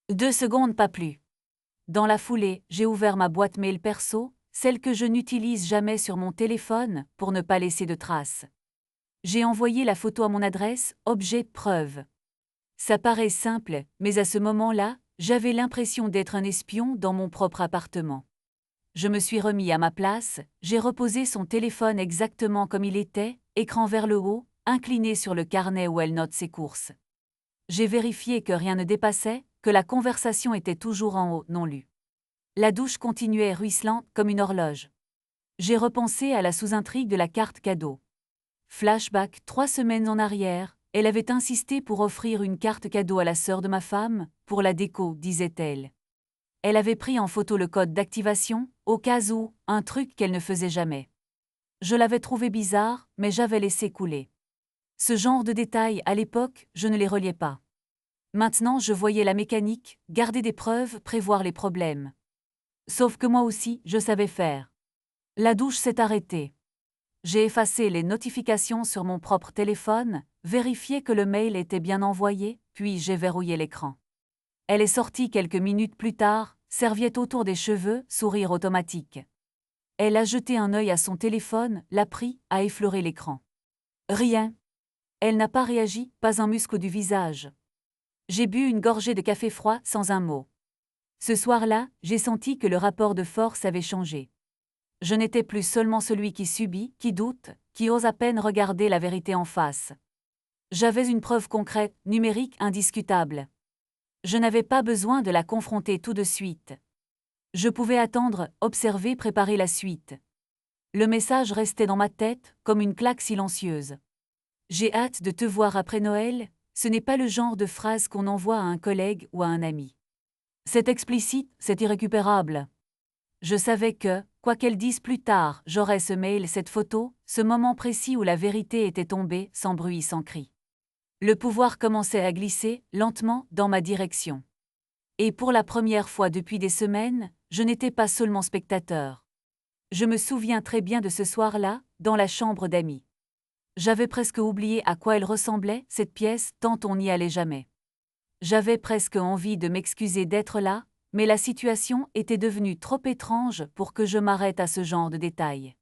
S1: 2 secondes, pas plus. Dans la foulée, j'ai ouvert ma boîte mail perso, celle que je n'utilise jamais sur mon téléphone, pour ne pas laisser de traces. J'ai envoyé la photo à mon adresse, objet preuve. Ça paraît simple, mais à ce moment-là, j'avais l'impression d'être un espion dans mon propre appartement. Je me suis remis à ma place, j'ai reposé son téléphone exactement comme il était, écran vers le haut, incliné sur le carnet où elle note ses courses. J'ai vérifié que rien ne dépassait, que la conversation était toujours en haut, non lue. La douche continuait ruisselante comme une horloge. J'ai repensé à la sous-intrigue de la carte cadeau. Flashback 3 semaines en arrière, elle avait insisté pour offrir une carte cadeau à la sœur de ma femme, pour la déco, disait-elle. Elle avait pris en photo le code d'activation, au cas où, un truc qu'elle ne faisait jamais. Je l'avais trouvé bizarre, mais j'avais laissé couler. Ce genre de détails, à l'époque, je ne les reliais pas. Maintenant, je voyais la mécanique, garder des preuves, prévoir les problèmes. Sauf que moi aussi, je savais faire. La douche s'est arrêtée. J'ai effacé les notifications sur mon propre téléphone, vérifié que le mail était bien envoyé, puis j'ai verrouillé l'écran. Elle est sortie quelques minutes plus tard, serviette autour des cheveux, sourire automatique. Elle a jeté un œil à son téléphone, l'a pris, a effleuré l'écran. Rien. Elle n'a pas réagi, pas un muscle du visage. J'ai bu une gorgée de café froid sans un mot. Ce soir-là, j'ai senti que le rapport de force avait changé. Je n'étais plus seulement celui qui subit, qui doute, qui ose à peine regarder la vérité en face. J'avais une preuve concrète, numérique, indiscutable. Je n'avais pas besoin de la confronter tout de suite. Je pouvais attendre, observer, préparer la suite. Le message restait dans ma tête, comme une claque silencieuse. J'ai hâte de te voir après Noël, ce n'est pas le genre de phrase qu'on envoie à un collègue ou à un ami. C'est explicite, c'est irrécupérable. Je savais que, quoi qu'elle dise plus tard, j'aurais ce mail, cette photo, ce moment précis où la vérité était tombée, sans bruit, sans cri. Le pouvoir commençait à glisser, lentement, dans ma direction. Et pour la première fois depuis des semaines, je n'étais pas seulement spectateur. Je me souviens très bien de ce soir-là, dans la chambre d'Amy. J'avais presque oublié à quoi elle ressemblait, cette pièce, tant on n'y allait jamais. J'avais presque envie de m'excuser d'être là, mais la situation était devenue trop étrange pour que je m'arrête à ce genre de détails.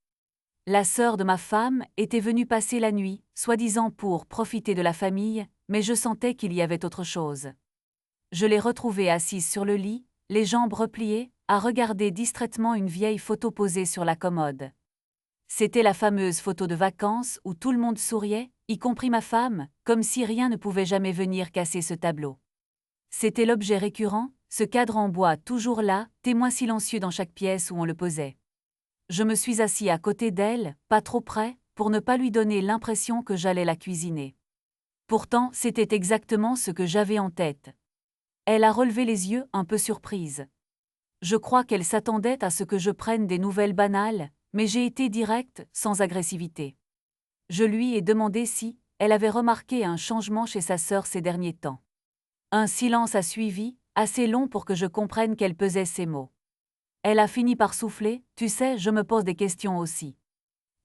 S1: La sœur de ma femme était venue passer la nuit, soi-disant pour profiter de la famille, mais je sentais qu'il y avait autre chose. Je l'ai retrouvée assise sur le lit, les jambes repliées, à regarder distraitement une vieille photo posée sur la commode. C'était la fameuse photo de vacances où tout le monde souriait, y compris ma femme, comme si rien ne pouvait jamais venir casser ce tableau. C'était l'objet récurrent, ce cadre en bois toujours là, témoin silencieux dans chaque pièce où on le posait. Je me suis assis à côté d'elle, pas trop près, pour ne pas lui donner l'impression que j'allais la cuisiner. Pourtant, c'était exactement ce que j'avais en tête. Elle a relevé les yeux, un peu surprise. Je crois qu'elle s'attendait à ce que je prenne des nouvelles banales, mais j'ai été directe, sans agressivité. Je lui ai demandé si elle avait remarqué un changement chez sa sœur ces derniers temps. Un silence a suivi, assez long pour que je comprenne qu'elle pesait ses mots. Elle a fini par souffler, tu sais, je me pose des questions aussi.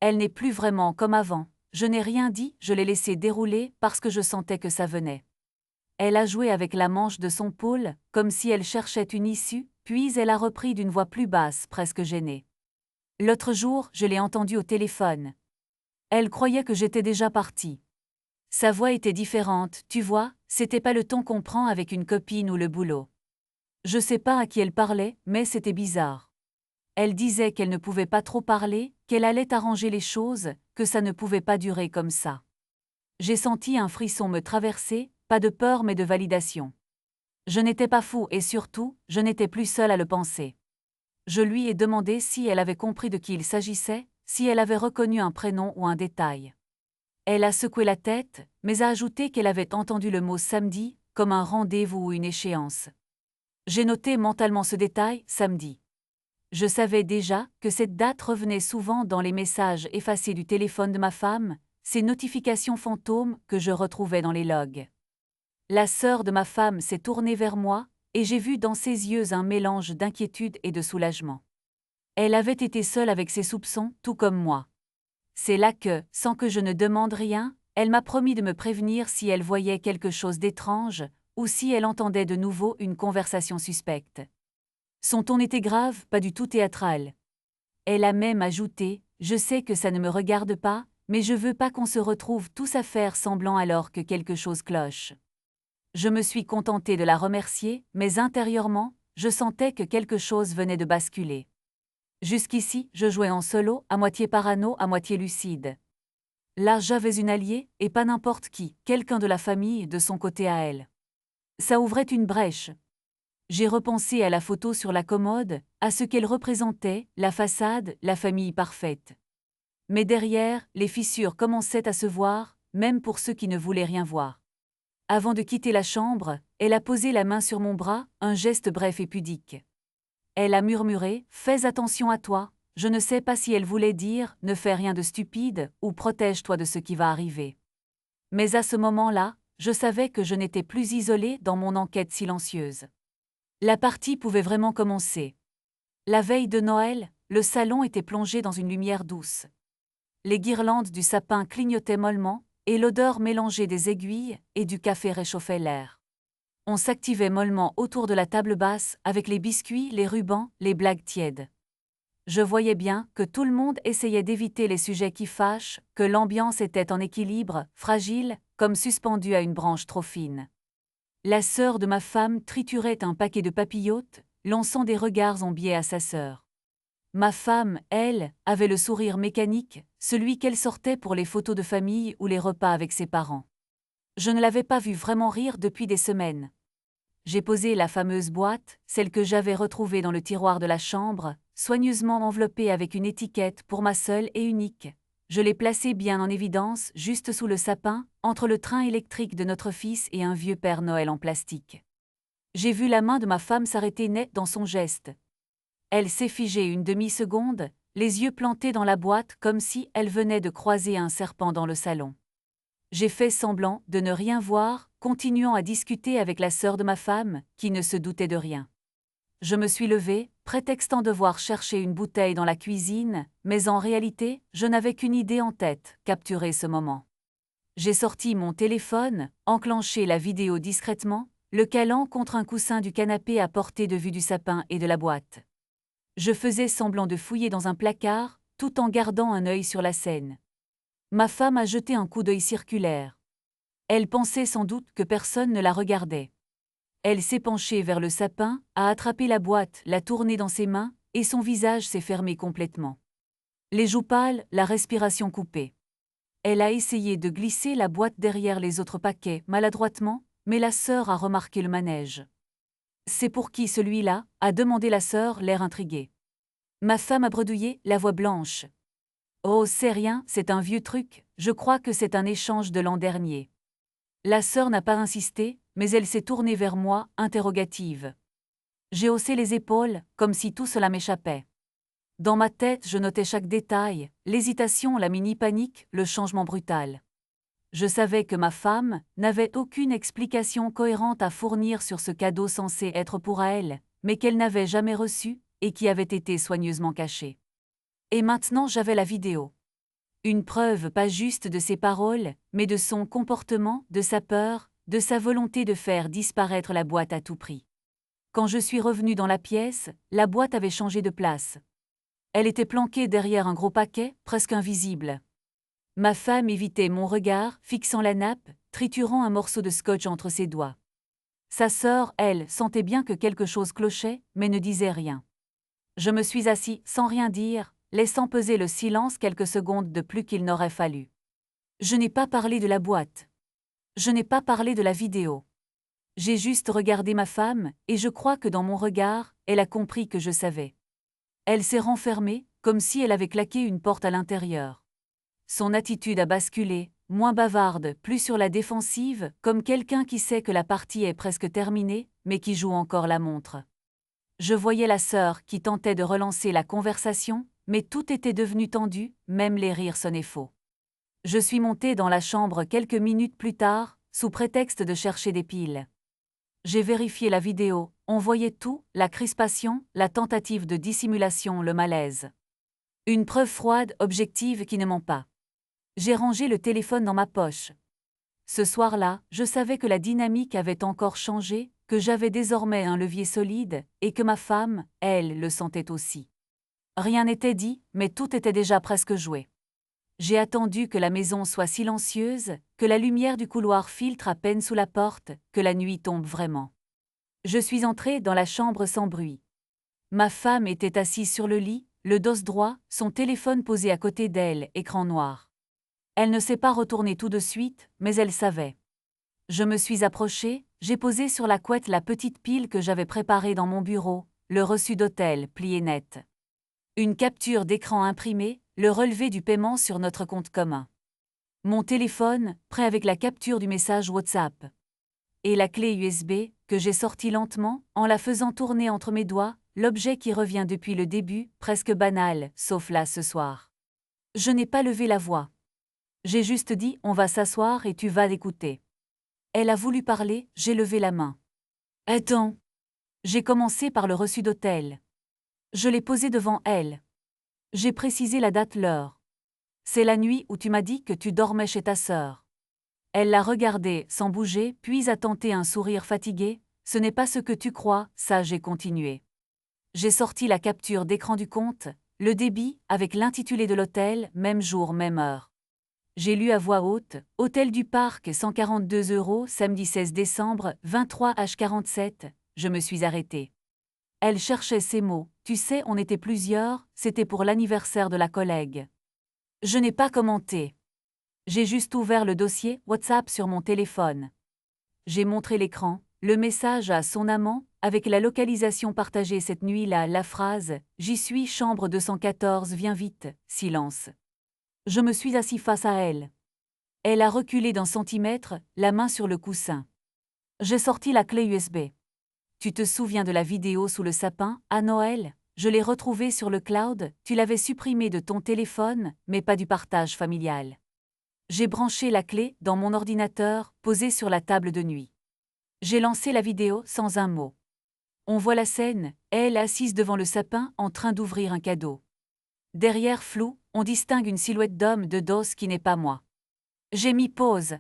S1: Elle n'est plus vraiment comme avant. Je n'ai rien dit, je l'ai laissé dérouler parce que je sentais que ça venait. Elle a joué avec la manche de son pull, comme si elle cherchait une issue, puis elle a repris d'une voix plus basse, presque gênée. L'autre jour, je l'ai entendue au téléphone. Elle croyait que j'étais déjà partie. Sa voix était différente, tu vois, c'était pas le ton qu'on prend avec une copine ou le boulot. Je sais pas à qui elle parlait, mais c'était bizarre. Elle disait qu'elle ne pouvait pas trop parler, qu'elle allait arranger les choses, que ça ne pouvait pas durer comme ça. J'ai senti un frisson me traverser, pas de peur mais de validation. Je n'étais pas fou et surtout, je n'étais plus seule à le penser. Je lui ai demandé si elle avait compris de qui il s'agissait, si elle avait reconnu un prénom ou un détail. Elle a secoué la tête, mais a ajouté qu'elle avait entendu le mot samedi, comme un rendez-vous ou une échéance. J'ai noté mentalement ce détail, samedi. Je savais déjà que cette date revenait souvent dans les messages effacés du téléphone de ma femme, ces notifications fantômes que je retrouvais dans les logs. La sœur de ma femme s'est tournée vers moi, et j'ai vu dans ses yeux un mélange d'inquiétude et de soulagement. Elle avait été seule avec ses soupçons, tout comme moi. C'est là que, sans que je ne demande rien, elle m'a promis de me prévenir si elle voyait quelque chose d'étrange, ou si elle entendait de nouveau une conversation suspecte. Son ton était grave, pas du tout théâtral. Elle a même ajouté « Je sais que ça ne me regarde pas, mais je veux pas qu'on se retrouve tous à faire semblant alors que quelque chose cloche. » Je me suis contentée de la remercier, mais intérieurement, je sentais que quelque chose venait de basculer. Jusqu'ici, je jouais en solo, à moitié parano, à moitié lucide. Là, j'avais une alliée, et pas n'importe qui, quelqu'un de la famille, de son côté à elle. Ça ouvrait une brèche. J'ai repensé à la photo sur la commode, à ce qu'elle représentait, la façade, la famille parfaite. Mais derrière, les fissures commençaient à se voir, même pour ceux qui ne voulaient rien voir. Avant de quitter la chambre, elle a posé la main sur mon bras, un geste bref et pudique. Elle a murmuré « Fais attention à toi », je ne sais pas si elle voulait dire « Ne fais rien de stupide » ou « Protège-toi de ce qui va arriver ». Mais à ce moment-là, je savais que je n'étais plus isolée dans mon enquête silencieuse. La partie pouvait vraiment commencer. La veille de Noël, le salon était plongé dans une lumière douce. Les guirlandes du sapin clignotaient mollement, et l'odeur mélangée des aiguilles et du café réchauffait l'air. On s'activait mollement autour de la table basse avec les biscuits, les rubans, les blagues tièdes. Je voyais bien que tout le monde essayait d'éviter les sujets qui fâchent, que l'ambiance était en équilibre, fragile, comme suspendue à une branche trop fine. La sœur de ma femme triturait un paquet de papillotes, lançant des regards en biais à sa sœur. Ma femme, elle, avait le sourire mécanique, celui qu'elle sortait pour les photos de famille ou les repas avec ses parents. Je ne l'avais pas vue vraiment rire depuis des semaines. J'ai posé la fameuse boîte, celle que j'avais retrouvée dans le tiroir de la chambre, soigneusement enveloppée avec une étiquette pour ma seule et unique. Je l'ai placée bien en évidence, juste sous le sapin, entre le train électrique de notre fils et un vieux Père Noël en plastique. J'ai vu la main de ma femme s'arrêter net dans son geste. Elle s'est figée une demi-seconde, les yeux plantés dans la boîte comme si elle venait de croiser un serpent dans le salon. J'ai fait semblant de ne rien voir, continuant à discuter avec la sœur de ma femme, qui ne se doutait de rien. Je me suis levée, prétextant devoir chercher une bouteille dans la cuisine, mais en réalité, je n'avais qu'une idée en tête, capturer ce moment. J'ai sorti mon téléphone, enclenché la vidéo discrètement, le calant contre un coussin du canapé à portée de vue du sapin et de la boîte. Je faisais semblant de fouiller dans un placard, tout en gardant un œil sur la scène. Ma femme a jeté un coup d'œil circulaire. Elle pensait sans doute que personne ne la regardait. Elle s'est penchée vers le sapin, a attrapé la boîte, l'a tournée dans ses mains, et son visage s'est fermé complètement. Les joues pâles, la respiration coupée. Elle a essayé de glisser la boîte derrière les autres paquets, maladroitement, mais la sœur a remarqué le manège. C'est pour qui celui-là a demandé la sœur, l'air intrigué. Ma femme a bredouillé, la voix blanche. Oh, c'est rien, c'est un vieux truc, je crois que c'est un échange de l'an dernier. La sœur n'a pas insisté, mais elle s'est tournée vers moi, interrogative. J'ai haussé les épaules, comme si tout cela m'échappait. Dans ma tête, je notais chaque détail, l'hésitation, la mini-panique, le changement brutal. Je savais que ma femme n'avait aucune explication cohérente à fournir sur ce cadeau censé être pour elle, mais qu'elle n'avait jamais reçu et qui avait été soigneusement caché. Et maintenant j'avais la vidéo. Une preuve pas juste de ses paroles, mais de son comportement, de sa peur, de sa volonté de faire disparaître la boîte à tout prix. Quand je suis revenue dans la pièce, la boîte avait changé de place. Elle était planquée derrière un gros paquet, presque invisible. Ma femme évitait mon regard, fixant la nappe, triturant un morceau de scotch entre ses doigts. Sa sœur, elle, sentait bien que quelque chose clochait, mais ne disait rien. Je me suis assis, sans rien dire, laissant peser le silence quelques secondes de plus qu'il n'aurait fallu. Je n'ai pas parlé de la boîte. Je n'ai pas parlé de la vidéo. J'ai juste regardé ma femme, et je crois que dans mon regard, elle a compris que je savais. Elle s'est renfermée, comme si elle avait claqué une porte à l'intérieur. Son attitude a basculé, moins bavarde, plus sur la défensive, comme quelqu'un qui sait que la partie est presque terminée, mais qui joue encore la montre. Je voyais la sœur qui tentait de relancer la conversation, mais tout était devenu tendu, même les rires sonnaient faux. Je suis montée dans la chambre quelques minutes plus tard, sous prétexte de chercher des piles. J'ai vérifié la vidéo, on voyait tout, la crispation, la tentative de dissimulation, le malaise. Une preuve froide, objective qui ne ment pas. J'ai rangé le téléphone dans ma poche. Ce soir-là, je savais que la dynamique avait encore changé, que j'avais désormais un levier solide, et que ma femme, elle, le sentait aussi. Rien n'était dit, mais tout était déjà presque joué. J'ai attendu que la maison soit silencieuse, que la lumière du couloir filtre à peine sous la porte, que la nuit tombe vraiment. Je suis entrée dans la chambre sans bruit. Ma femme était assise sur le lit, le dos droit, son téléphone posé à côté d'elle, écran noir. Elle ne s'est pas retournée tout de suite, mais elle savait. Je me suis approchée, j'ai posé sur la couette la petite pile que j'avais préparée dans mon bureau, le reçu d'hôtel plié net. Une capture d'écran imprimée, le relevé du paiement sur notre compte commun. Mon téléphone, prêt avec la capture du message WhatsApp. Et la clé USB, que j'ai sortie lentement, en la faisant tourner entre mes doigts, l'objet qui revient depuis le début, presque banal, sauf là ce soir. Je n'ai pas levé la voix. J'ai juste dit « on va s'asseoir et tu vas l'écouter ». Elle a voulu parler, j'ai levé la main. « Attends !» J'ai commencé par le reçu d'hôtel. Je l'ai posé devant elle. J'ai précisé la date, l'heure. C'est la nuit où tu m'as dit que tu dormais chez ta sœur. Elle l'a regardé sans bouger, puis a tenté un sourire fatigué. Ce n'est pas ce que tu crois, ça j'ai continué. J'ai sorti la capture d'écran du compte, le débit, avec l'intitulé de l'hôtel, même jour, même heure. J'ai lu à voix haute, Hôtel du Parc, 142 €, samedi 16 décembre, 23h47, je me suis arrêtée. Elle cherchait ces mots, tu sais, on était plusieurs, c'était pour l'anniversaire de la collègue. Je n'ai pas commenté. J'ai juste ouvert le dossier WhatsApp sur mon téléphone. J'ai montré l'écran, le message à son amant, avec la localisation partagée cette nuit-là, la phrase « J'y suis, chambre 214, viens vite », silence. Je me suis assis face à elle. Elle a reculé d'un centimètre, la main sur le coussin. J'ai sorti la clé USB. Tu te souviens de la vidéo sous le sapin, à Noël? Je l'ai retrouvée sur le cloud, tu l'avais supprimée de ton téléphone, mais pas du partage familial. J'ai branché la clé dans mon ordinateur, posé sur la table de nuit. J'ai lancé la vidéo sans un mot. On voit la scène, elle assise devant le sapin en train d'ouvrir un cadeau. Derrière flou, on distingue une silhouette d'homme de dos qui n'est pas moi. J'ai mis pause.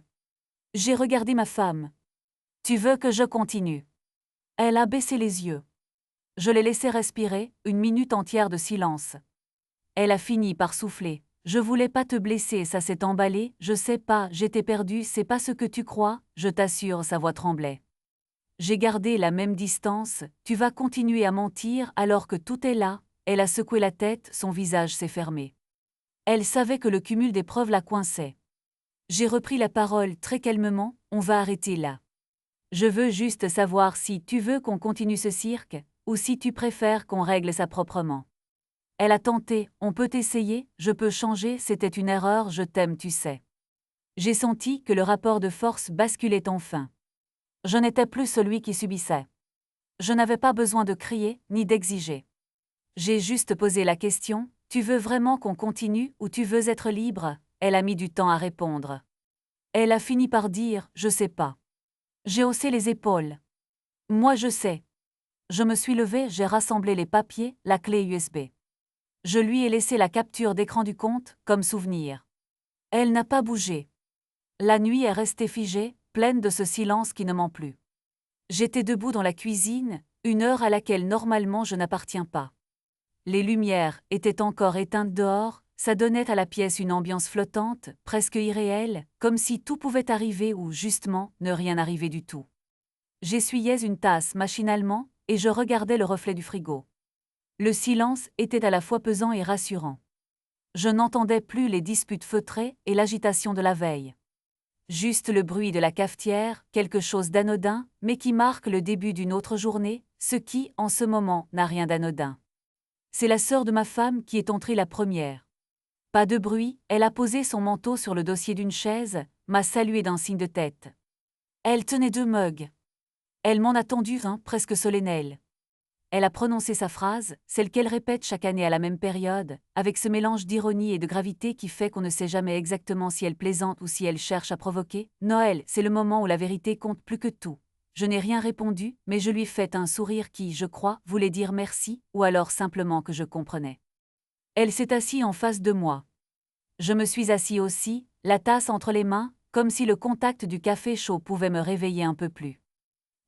S1: J'ai regardé ma femme. Tu veux que je continue? Elle a baissé les yeux. Je l'ai laissé respirer, une minute entière de silence. Elle a fini par souffler. Je voulais pas te blesser, ça s'est emballé, je sais pas, j'étais perdue, c'est pas ce que tu crois, je t'assure, sa voix tremblait. J'ai gardé la même distance, tu vas continuer à mentir alors que tout est là, elle a secoué la tête, son visage s'est fermé. Elle savait que le cumul des preuves la coinçait. J'ai repris la parole très calmement, on va arrêter là. Je veux juste savoir si tu veux qu'on continue ce cirque, ou si tu préfères qu'on règle ça proprement. Elle a tenté, on peut essayer, je peux changer, c'était une erreur, je t'aime, tu sais. J'ai senti que le rapport de force basculait enfin. Je n'étais plus celui qui subissait. Je n'avais pas besoin de crier, ni d'exiger. J'ai juste posé la question, tu veux vraiment qu'on continue ou tu veux être libre? Elle a mis du temps à répondre. Elle a fini par dire, je sais pas. J'ai haussé les épaules. Moi je sais. Je me suis levée, j'ai rassemblé les papiers, la clé USB. Je lui ai laissé la capture d'écran du compte, comme souvenir. Elle n'a pas bougé. La nuit est restée figée, pleine de ce silence qui ne ment plus. J'étais debout dans la cuisine, une heure à laquelle normalement je n'appartiens pas. Les lumières étaient encore éteintes dehors, ça donnait à la pièce une ambiance flottante, presque irréelle, comme si tout pouvait arriver ou justement ne rien arriver du tout. J'essuyais une tasse machinalement, et je regardais le reflet du frigo. Le silence était à la fois pesant et rassurant. Je n'entendais plus les disputes feutrées et l'agitation de la veille. Juste le bruit de la cafetière, quelque chose d'anodin, mais qui marque le début d'une autre journée, ce qui, en ce moment, n'a rien d'anodin. C'est la sœur de ma femme qui est entrée la première. Pas de bruit, elle a posé son manteau sur le dossier d'une chaise, m'a salué d'un signe de tête. Elle tenait 2 mugs. Elle m'en a tendu un, presque solennel. Elle a prononcé sa phrase, celle qu'elle répète chaque année à la même période, avec ce mélange d'ironie et de gravité qui fait qu'on ne sait jamais exactement si elle plaisante ou si elle cherche à provoquer. Noël, c'est le moment où la vérité compte plus que tout. Je n'ai rien répondu, mais je lui ai fait un sourire qui, je crois, voulait dire merci, ou alors simplement que je comprenais. Elle s'est assise en face de moi. Je me suis assis aussi, la tasse entre les mains, comme si le contact du café chaud pouvait me réveiller un peu plus.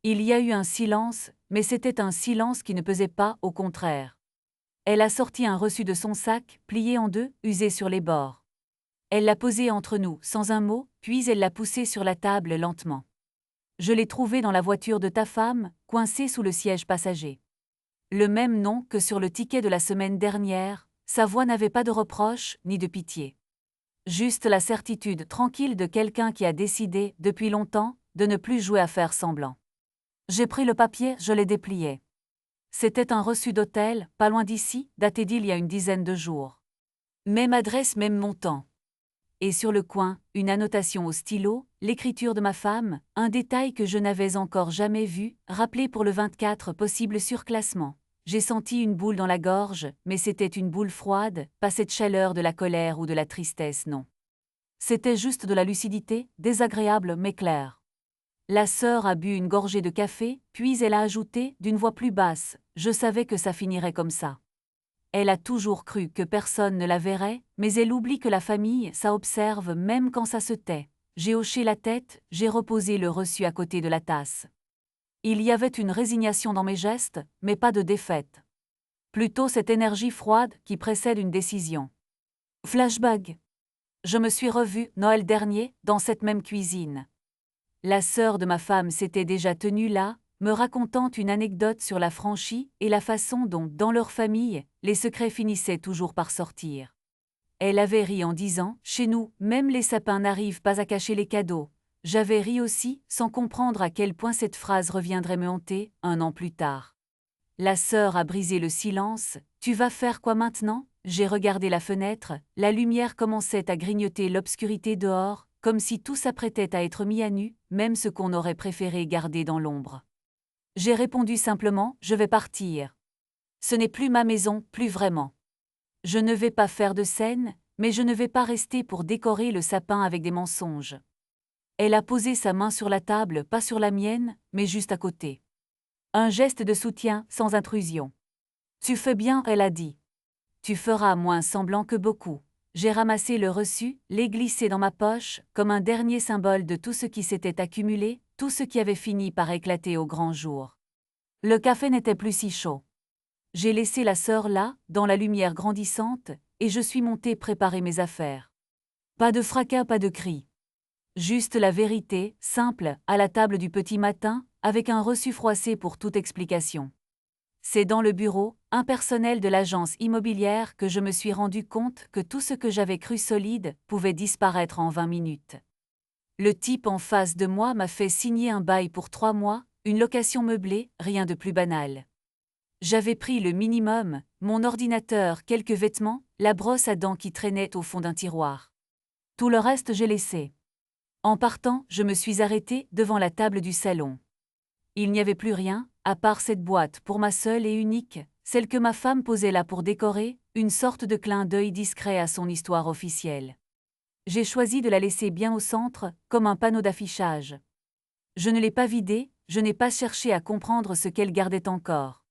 S1: Il y a eu un silence, mais c'était un silence qui ne pesait pas, au contraire. Elle a sorti un reçu de son sac, plié en 2, usé sur les bords. Elle l'a posé entre nous, sans un mot, puis elle l'a poussé sur la table lentement. Je l'ai trouvé dans la voiture de ta femme, coincé sous le siège passager. Le même nom que sur le ticket de la semaine dernière, sa voix n'avait pas de reproche, ni de pitié. Juste la certitude tranquille de quelqu'un qui a décidé, depuis longtemps, de ne plus jouer à faire semblant. J'ai pris le papier, je l'ai déplié. C'était un reçu d'hôtel, pas loin d'ici, daté d'il y a une dizaine de jours. Même adresse, même montant. Et sur le coin, une annotation au stylo, l'écriture de ma femme, un détail que je n'avais encore jamais vu, rappelé pour le 24 possible surclassement. J'ai senti une boule dans la gorge, mais c'était une boule froide, pas cette chaleur de la colère ou de la tristesse, non. C'était juste de la lucidité, désagréable mais claire. La sœur a bu une gorgée de café, puis elle a ajouté, d'une voix plus basse, « Je savais que ça finirait comme ça. » Elle a toujours cru que personne ne la verrait, mais elle oublie que la famille, ça observe même quand ça se tait. J'ai hoché la tête, j'ai reposé le reçu à côté de la tasse. Il y avait une résignation dans mes gestes, mais pas de défaite. Plutôt cette énergie froide qui précède une décision. Flashback. Je me suis revue, Noël dernier, dans cette même cuisine. La sœur de ma femme s'était déjà tenue là, me racontant une anecdote sur la franchise et la façon dont, dans leur famille, les secrets finissaient toujours par sortir. Elle avait ri en disant « Chez nous, même les sapins n'arrivent pas à cacher les cadeaux ». J'avais ri aussi, sans comprendre à quel point cette phrase reviendrait me hanter, 1 an plus tard. La sœur a brisé le silence. « Tu vas faire quoi maintenant ?» J'ai regardé la fenêtre, la lumière commençait à grignoter l'obscurité dehors, comme si tout s'apprêtait à être mis à nu, même ce qu'on aurait préféré garder dans l'ombre. J'ai répondu simplement « Je vais partir. Ce n'est plus ma maison, plus vraiment. Je ne vais pas faire de scène, Mais je ne vais pas rester pour décorer le sapin avec des mensonges. Elle a posé sa main sur la table, pas sur la mienne, mais juste à côté. Un geste de soutien, sans intrusion. Tu fais bien, elle a dit. Tu feras moins semblant que beaucoup. J'ai ramassé le reçu, l'ai glissé dans ma poche, comme un dernier symbole de tout ce qui s'était accumulé, tout ce qui avait fini par éclater au grand jour. Le café n'était plus si chaud. J'ai laissé la sœur là, dans la lumière grandissante, et je suis montée préparer mes affaires. Pas de fracas, pas de cris. Juste la vérité, simple, à la table du petit matin, avec un reçu froissé pour toute explication. C'est dans le bureau, impersonnel de l'agence immobilière que je me suis rendu compte que tout ce que j'avais cru solide pouvait disparaître en 20 minutes. Le type en face de moi m'a fait signer un bail pour 3 mois, une location meublée, rien de plus banal. J'avais pris le minimum, mon ordinateur, quelques vêtements, la brosse à dents qui traînait au fond d'un tiroir. Tout le reste j'ai laissé. En partant, je me suis arrêtée devant la table du salon. Il n'y avait plus rien, à part cette boîte pour ma seule et unique, celle que ma femme posait là pour décorer, une sorte de clin d'œil discret à son histoire officielle. J'ai choisi de la laisser bien au centre, comme un panneau d'affichage. Je ne l'ai pas vidée, je n'ai pas cherché à comprendre ce qu'elle gardait encore.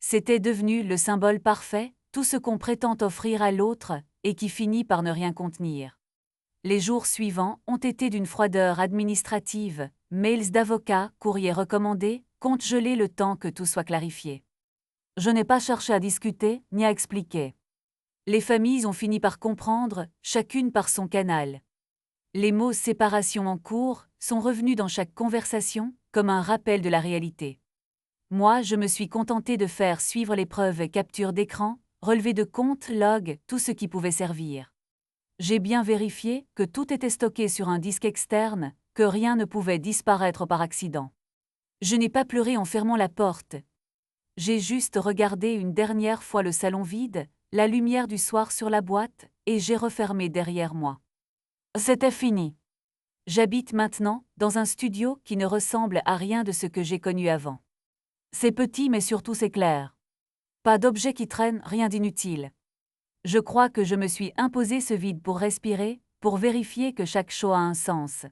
S1: C'était devenu le symbole parfait, tout ce qu'on prétend offrir à l'autre, et qui finit par ne rien contenir. Les jours suivants ont été d'une froideur administrative, mails d'avocats, courriers recommandés, comptes gelés le temps que tout soit clarifié. Je n'ai pas cherché à discuter, ni à expliquer. Les familles ont fini par comprendre, chacune par son canal. Les mots séparation en cours sont revenus dans chaque conversation, comme un rappel de la réalité. Moi, je me suis contentée de faire suivre les preuves et captures d'écran, relevés de comptes, logs, tout ce qui pouvait servir. J'ai bien vérifié que tout était stocké sur un disque externe, que rien ne pouvait disparaître par accident. Je n'ai pas pleuré en fermant la porte. J'ai juste regardé une dernière fois le salon vide, la lumière du soir sur la boîte, et j'ai refermé derrière moi. C'était fini. J'habite maintenant dans un studio qui ne ressemble à rien de ce que j'ai connu avant. C'est petit mais surtout c'est clair. Pas d'objets qui traînent, rien d'inutile. Je crois que je me suis imposé ce vide pour respirer, pour vérifier que chaque chose a un sens.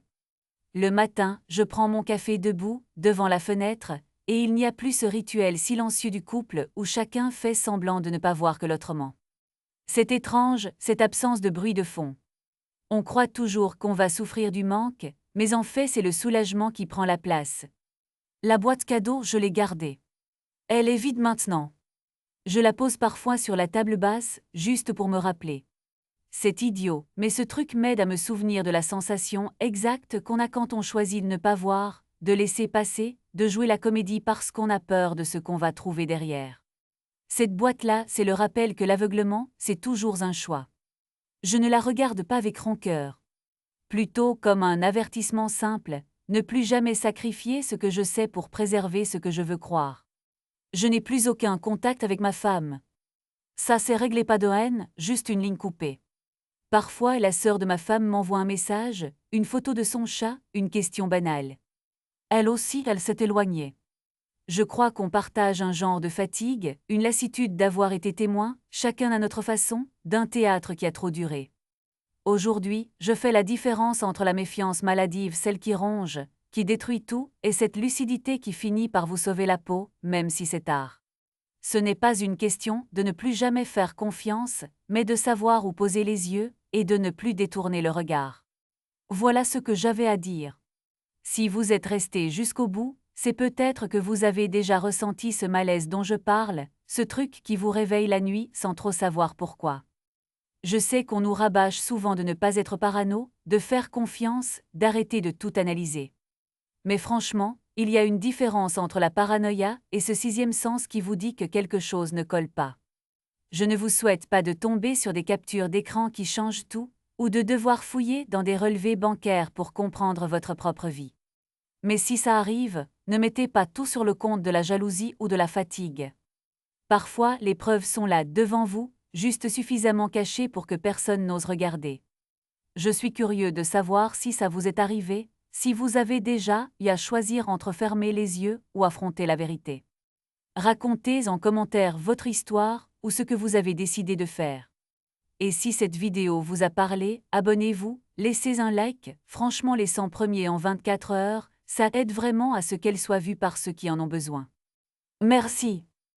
S1: Le matin, je prends mon café debout, devant la fenêtre, et il n'y a plus ce rituel silencieux du couple où chacun fait semblant de ne pas voir que l'autre ment. C'est étrange, cette absence de bruit de fond. On croit toujours qu'on va souffrir du manque, mais en fait c'est le soulagement qui prend la place. La boîte cadeau, je l'ai gardée. Elle est vide maintenant. Je la pose parfois sur la table basse, juste pour me rappeler. C'est idiot, mais ce truc m'aide à me souvenir de la sensation exacte qu'on a quand on choisit de ne pas voir, de laisser passer, de jouer la comédie parce qu'on a peur de ce qu'on va trouver derrière. Cette boîte-là, c'est le rappel que l'aveuglement, c'est toujours un choix. Je ne la regarde pas avec rancœur. Plutôt comme un avertissement simple, ne plus jamais sacrifier ce que je sais pour préserver ce que je veux croire. Je n'ai plus aucun contact avec ma femme. Ça s'est réglé, pas de haine, juste une ligne coupée. Parfois, la sœur de ma femme m'envoie un message, une photo de son chat, une question banale. Elle aussi, elle s'est éloignée. Je crois qu'on partage un genre de fatigue, une lassitude d'avoir été témoin, chacun à notre façon, d'un théâtre qui a trop duré. Aujourd'hui, je fais la différence entre la méfiance maladive, celle qui ronge, qui détruit tout, et cette lucidité qui finit par vous sauver la peau, même si c'est tard. Ce n'est pas une question de ne plus jamais faire confiance, mais de savoir où poser les yeux, et de ne plus détourner le regard. Voilà ce que j'avais à dire. Si vous êtes resté jusqu'au bout, c'est peut-être que vous avez déjà ressenti ce malaise dont je parle, ce truc qui vous réveille la nuit sans trop savoir pourquoi. Je sais qu'on nous rabâche souvent de ne pas être parano, de faire confiance, d'arrêter de tout analyser. Mais franchement, il y a une différence entre la paranoïa et ce sixième sens qui vous dit que quelque chose ne colle pas. Je ne vous souhaite pas de tomber sur des captures d'écran qui changent tout, ou de devoir fouiller dans des relevés bancaires pour comprendre votre propre vie. Mais si ça arrive, ne mettez pas tout sur le compte de la jalousie ou de la fatigue. Parfois, les preuves sont là devant vous, juste suffisamment cachées pour que personne n'ose regarder. Je suis curieux de savoir si ça vous est arrivé, si vous avez déjà eu à choisir entre fermer les yeux ou affronter la vérité. Racontez en commentaire votre histoire ou ce que vous avez décidé de faire. Et si cette vidéo vous a parlé, abonnez-vous, laissez un like, franchement les 100 premiers en 24 heures, ça aide vraiment à ce qu'elle soit vue par ceux qui en ont besoin. Merci.